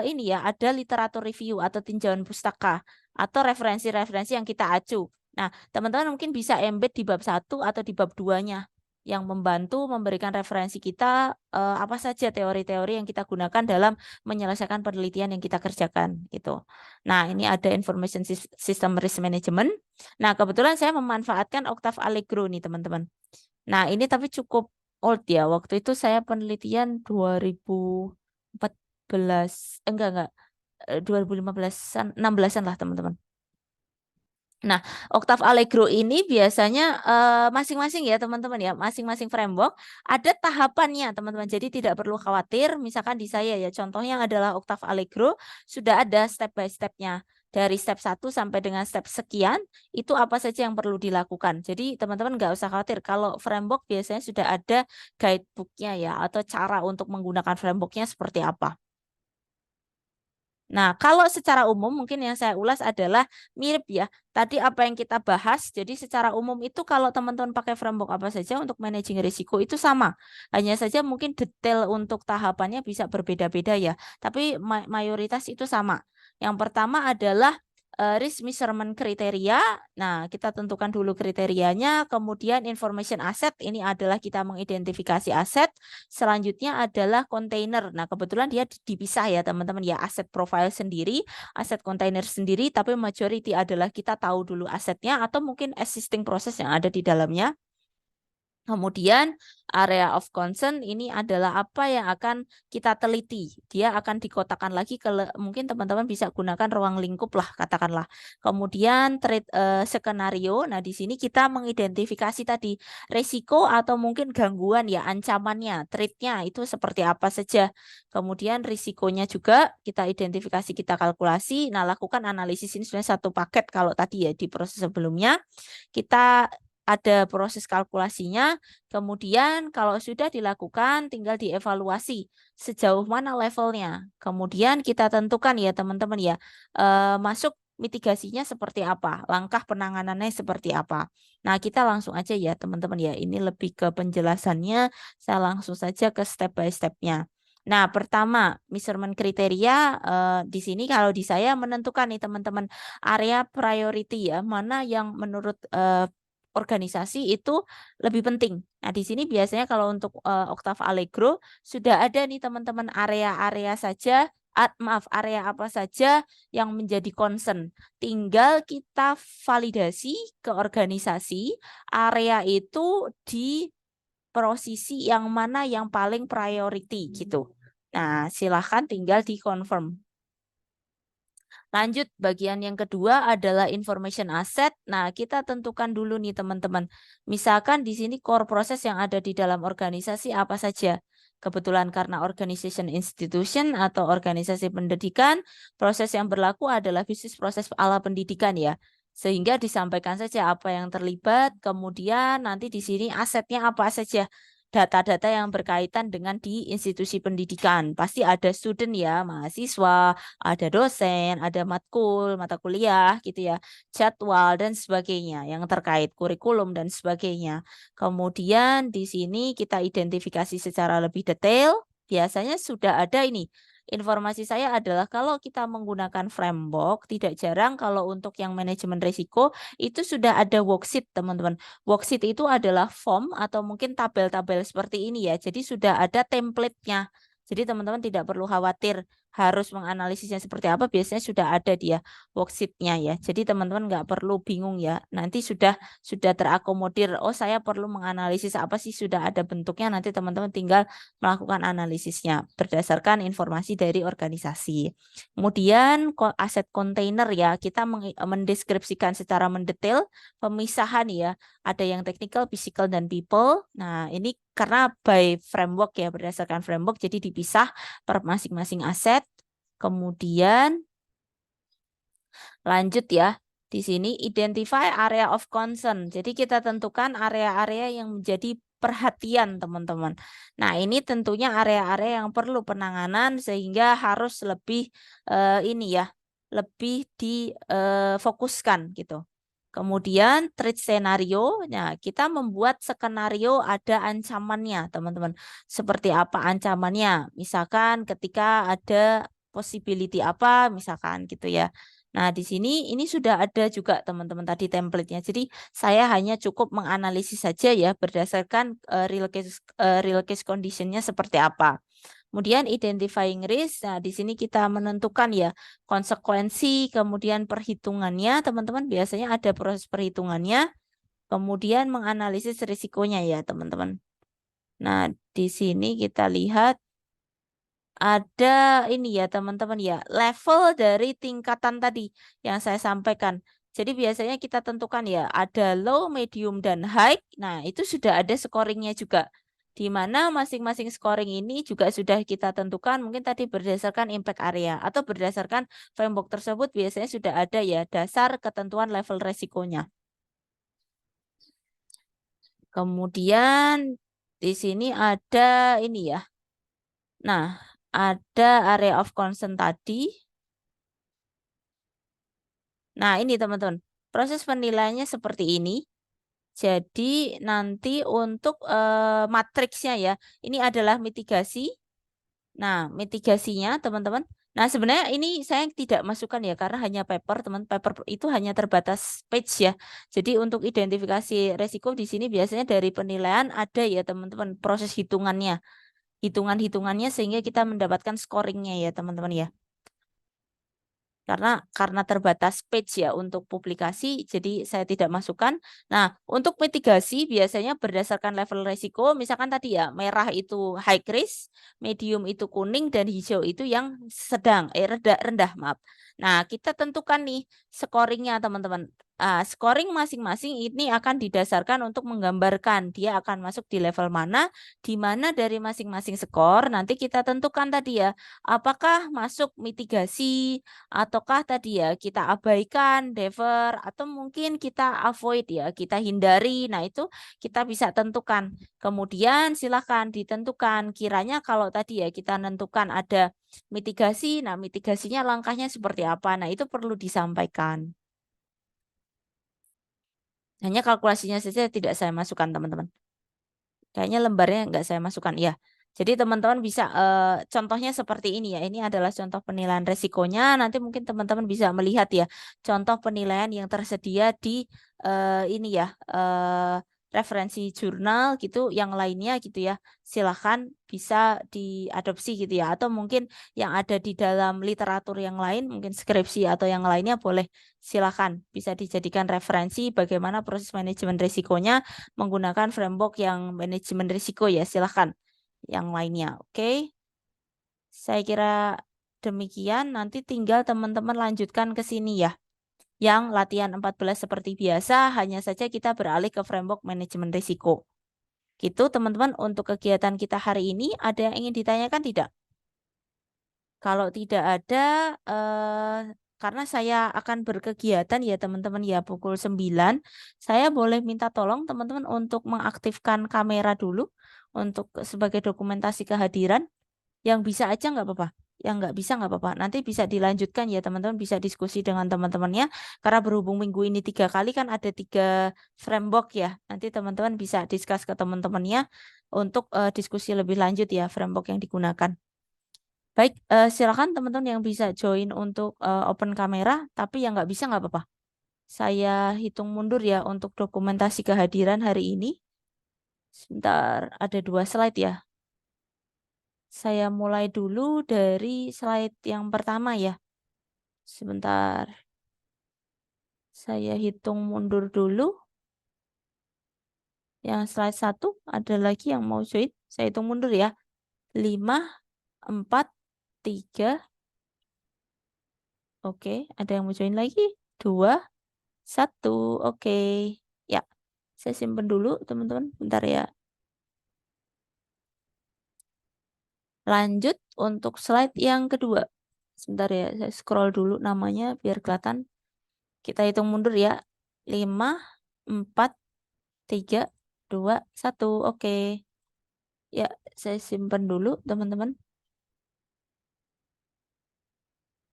ini ya ada literatur review atau tinjauan pustaka atau referensi-referensi yang kita acu. Nah, teman-teman mungkin bisa embed di bab 1 atau di bab 2-nya yang membantu memberikan referensi kita apa saja teori-teori yang kita gunakan dalam menyelesaikan penelitian yang kita kerjakan gitu. Nah, ini ada information system risk management. Nah, kebetulan saya memanfaatkan Octave Allegro nih, teman-teman. Nah, ini tapi cukup old ya. Waktu itu saya penelitian 2014, enggak 2015-an, 16-an lah, teman-teman. Nah, Octave Allegro ini biasanya masing-masing ya teman-teman ya, masing-masing framework ada tahapannya teman-teman. Jadi tidak perlu khawatir, misalkan di saya ya, contohnya adalah Octave Allegro, sudah ada step by step-nya. Dari step 1 sampai dengan step sekian, itu apa saja yang perlu dilakukan. Jadi teman-teman nggak usah khawatir, kalau framework biasanya sudah ada guidebook-nya ya, atau cara untuk menggunakan framework-nya seperti apa. Nah, kalau secara umum mungkin yang saya ulas adalah mirip ya. Tadi apa yang kita bahas, jadi secara umum itu kalau teman-teman pakai framework apa saja untuk managing risiko itu sama. Hanya saja mungkin detail untuk tahapannya bisa berbeda-beda ya. Tapi mayoritas itu sama. Yang pertama adalah risk measurement kriteria. Nah, kita tentukan dulu kriterianya. Kemudian information asset, ini adalah kita mengidentifikasi aset. Selanjutnya adalah container. Nah, kebetulan dia dipisah ya teman-teman ya, aset profile sendiri, aset container sendiri, tapi majority adalah kita tahu dulu asetnya atau mungkin existing proses yang ada di dalamnya. Kemudian area of concern ini adalah apa yang akan kita teliti. Dia akan dikotakan lagi ke mungkin teman-teman bisa gunakan ruang lingkup lah katakanlah. Kemudian trade skenario. Nah, di sini kita mengidentifikasi tadi resiko atau mungkin gangguan ya, ancamannya, trade-nya itu seperti apa saja. Kemudian risikonya juga kita identifikasi, kita kalkulasi. Nah, lakukan analisis ini sebenarnya satu paket kalau tadi ya di proses sebelumnya. Kita ada proses kalkulasinya, kemudian kalau sudah dilakukan tinggal dievaluasi sejauh mana levelnya. Kemudian kita tentukan ya teman-teman ya, masuk mitigasinya seperti apa, langkah penanganannya seperti apa. Nah, kita langsung aja ya teman-teman ya, ini lebih ke penjelasannya, saya langsung saja ke step by step-nya. Nah, pertama, measurement kriteria di sini kalau di saya menentukan nih teman-teman area priority ya, mana yang menurut organisasi itu lebih penting. Nah, di sini biasanya kalau untuk Octave Allegro sudah ada nih teman-teman area-area saja, maaf, area apa saja yang menjadi concern. Tinggal kita validasi ke organisasi, area itu di posisi yang mana yang paling priority gitu. Nah, silahkan tinggal di-confirm. Lanjut, bagian yang kedua adalah information asset. Nah, kita tentukan dulu nih teman-teman. Misalkan di sini core proses yang ada di dalam organisasi apa saja. Kebetulan karena organization institution atau organisasi pendidikan, proses yang berlaku adalah bisnis proses ala pendidikan ya. Sehingga disampaikan saja apa yang terlibat, kemudian nanti di sini asetnya apa saja. data-data yang berkaitan dengan di institusi pendidikan. Pasti ada student ya, mahasiswa, ada dosen, ada matkul, mata kuliah gitu ya, jadwal dan sebagainya yang terkait kurikulum dan sebagainya. Kemudian di sini kita identifikasi secara lebih detail. Biasanya sudah ada ini. Informasi saya adalah kalau kita menggunakan framework, tidak jarang kalau untuk yang manajemen risiko itu sudah ada worksheet, teman-teman. Worksheet itu adalah form atau mungkin tabel-tabel seperti ini ya. Jadi sudah ada template-nya. Jadi teman-teman tidak perlu khawatir harus menganalisisnya seperti apa. Biasanya sudah ada dia worksheet-nya ya. Jadi teman-teman nggak perlu bingung ya. Nanti sudah terakomodir. Oh, saya perlu menganalisis apa sih, sudah ada bentuknya. Nanti teman-teman tinggal melakukan analisisnya berdasarkan informasi dari organisasi. Kemudian aset kontainer ya, kita mendeskripsikan secara mendetail pemisahan ya. Ada yang technical, physical, dan people. Nah, ini karena by framework ya, berdasarkan framework, jadi dipisah per masing-masing aset. Kemudian lanjut ya. Di sini identify area of concern. Jadi kita tentukan area-area yang menjadi perhatian teman-teman. Nah, ini tentunya area-area yang perlu penanganan sehingga harus lebih ini ya, lebih difokuskan gitu. Kemudian treat scenario, nah kita membuat skenario ada ancamannya teman-teman. Seperti apa ancamannya? Misalkan ketika ada possibility apa misalkan gitu ya. Nah, di sini ini sudah ada juga teman-teman tadi template-nya. Jadi saya hanya cukup menganalisis saja ya berdasarkan real case condition-nya seperti apa. Kemudian identifying risk. Nah, di sini kita menentukan ya konsekuensi, kemudian perhitungannya, teman-teman biasanya ada proses perhitungannya, kemudian menganalisis risikonya ya, teman-teman. Nah, di sini kita lihat ada ini ya teman-teman ya, level dari tingkatan tadi yang saya sampaikan. Jadi biasanya kita tentukan ya, ada low, medium, dan high. Nah, itu sudah ada scoringnya juga. Di mana masing-masing scoring ini juga sudah kita tentukan mungkin tadi berdasarkan impact area atau berdasarkan framework tersebut biasanya sudah ada ya dasar ketentuan level resikonya. Kemudian di sini ada ini ya. Nah, ada area of concern tadi. Nah, ini teman-teman. Proses penilaiannya seperti ini. Jadi nanti untuk matriksnya ya. Ini adalah mitigasi. Nah, mitigasinya teman-teman. Nah, sebenarnya ini saya tidak masukkan ya karena hanya paper, teman. Paper itu hanya terbatas page ya. Jadi untuk identifikasi resiko di sini biasanya dari penilaian ada ya, teman-teman, proses hitungannya. Hitungan-hitungannya sehingga kita mendapatkan scoringnya ya, teman-teman ya. Karena terbatas page ya untuk publikasi, jadi saya tidak masukkan. Nah, untuk mitigasi biasanya berdasarkan level resiko, misalkan tadi ya, merah itu high risk, medium itu kuning, dan hijau itu yang sedang, rendah, maaf. Nah, kita tentukan nih scoringnya teman-teman. Scoring masing-masing ini akan didasarkan untuk menggambarkan dia akan masuk di level mana, di mana dari masing-masing skor, nanti kita tentukan tadi ya, apakah masuk mitigasi, ataukah tadi ya kita abaikan, defer, atau mungkin kita avoid ya, kita hindari. Nah, itu kita bisa tentukan. Kemudian silahkan ditentukan kiranya kalau tadi ya kita tentukan ada mitigasi, nah mitigasinya langkahnya seperti apa. Nah, itu perlu disampaikan. Hanya kalkulasinya saja tidak saya masukkan, teman-teman. Kayaknya lembarnya nggak saya masukkan. Ya. Jadi teman-teman bisa contohnya seperti ini ya. Ini adalah contoh penilaian resikonya. Nanti mungkin teman-teman bisa melihat ya contoh penilaian yang tersedia di ini ya referensi jurnal gitu, yang lainnya gitu ya. Silahkan bisa diadopsi gitu ya. Atau mungkin yang ada di dalam literatur yang lain, mungkin skripsi atau yang lainnya boleh silakan bisa dijadikan referensi bagaimana proses manajemen risikonya menggunakan framework yang manajemen risiko ya, silahkan yang lainnya. Oke. Saya kira demikian, nanti tinggal teman-teman lanjutkan ke sini ya. Yang latihan 14 seperti biasa, hanya saja kita beralih ke framework manajemen risiko. Gitu teman-teman, untuk kegiatan kita hari ini ada yang ingin ditanyakan tidak? Kalau tidak ada, karena saya akan berkegiatan ya teman-teman ya pukul 9, saya boleh minta tolong teman-teman untuk mengaktifkan kamera dulu untuk sebagai dokumentasi kehadiran. Yang bisa aja nggak apa-apa, yang nggak bisa nggak apa-apa. Nanti bisa dilanjutkan ya teman-teman, bisa diskusi dengan teman-temannya. Karena berhubung minggu ini 3 kali kan ada 3 framework ya. Nanti teman-teman bisa discuss ke teman-temannya untuk diskusi lebih lanjut ya framework yang digunakan. Baik, silakan teman-teman yang bisa join untuk open kamera, tapi yang nggak bisa nggak apa-apa. Saya hitung mundur ya untuk dokumentasi kehadiran hari ini. Sebentar, ada 2 slide ya. Saya mulai dulu dari slide yang pertama ya. Sebentar, saya hitung mundur dulu. Yang slide 1, ada lagi yang mau join? Saya hitung mundur ya. 5, 4, 3. Oke, ada yang mau join lagi? 2, 1. Oke. Ya, saya simpen dulu teman-teman. Bentar ya. Lanjut untuk slide yang kedua. Sebentar ya, saya scroll dulu namanya biar kelihatan. Kita hitung mundur ya. 5, 4, 3, 2, 1. Oke. Ya, saya simpan dulu teman-teman.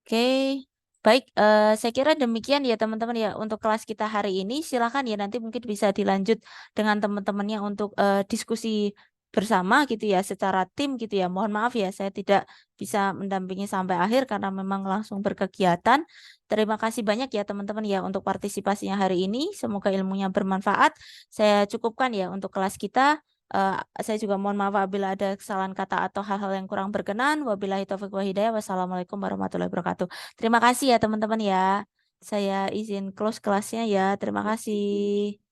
Oke. Baik, saya kira demikian ya teman-teman ya untuk kelas kita hari ini. Silakan ya nanti mungkin bisa dilanjut dengan teman-temannya untuk diskusi bersama gitu ya secara tim gitu ya. Mohon maaf ya saya tidak bisa mendampingi sampai akhir karena memang langsung berkegiatan. Terima kasih banyak ya teman-teman ya untuk partisipasinya hari ini. Semoga ilmunya bermanfaat. Saya cukupkan ya untuk kelas kita. Saya juga mohon maaf apabila ada kesalahan kata atau hal-hal yang kurang berkenan. Wabillahi taufiq wa hidayah. Wassalamualaikum warahmatullahi wabarakatuh. Terima kasih ya teman-teman ya. Saya izin close kelasnya ya. Terima kasih.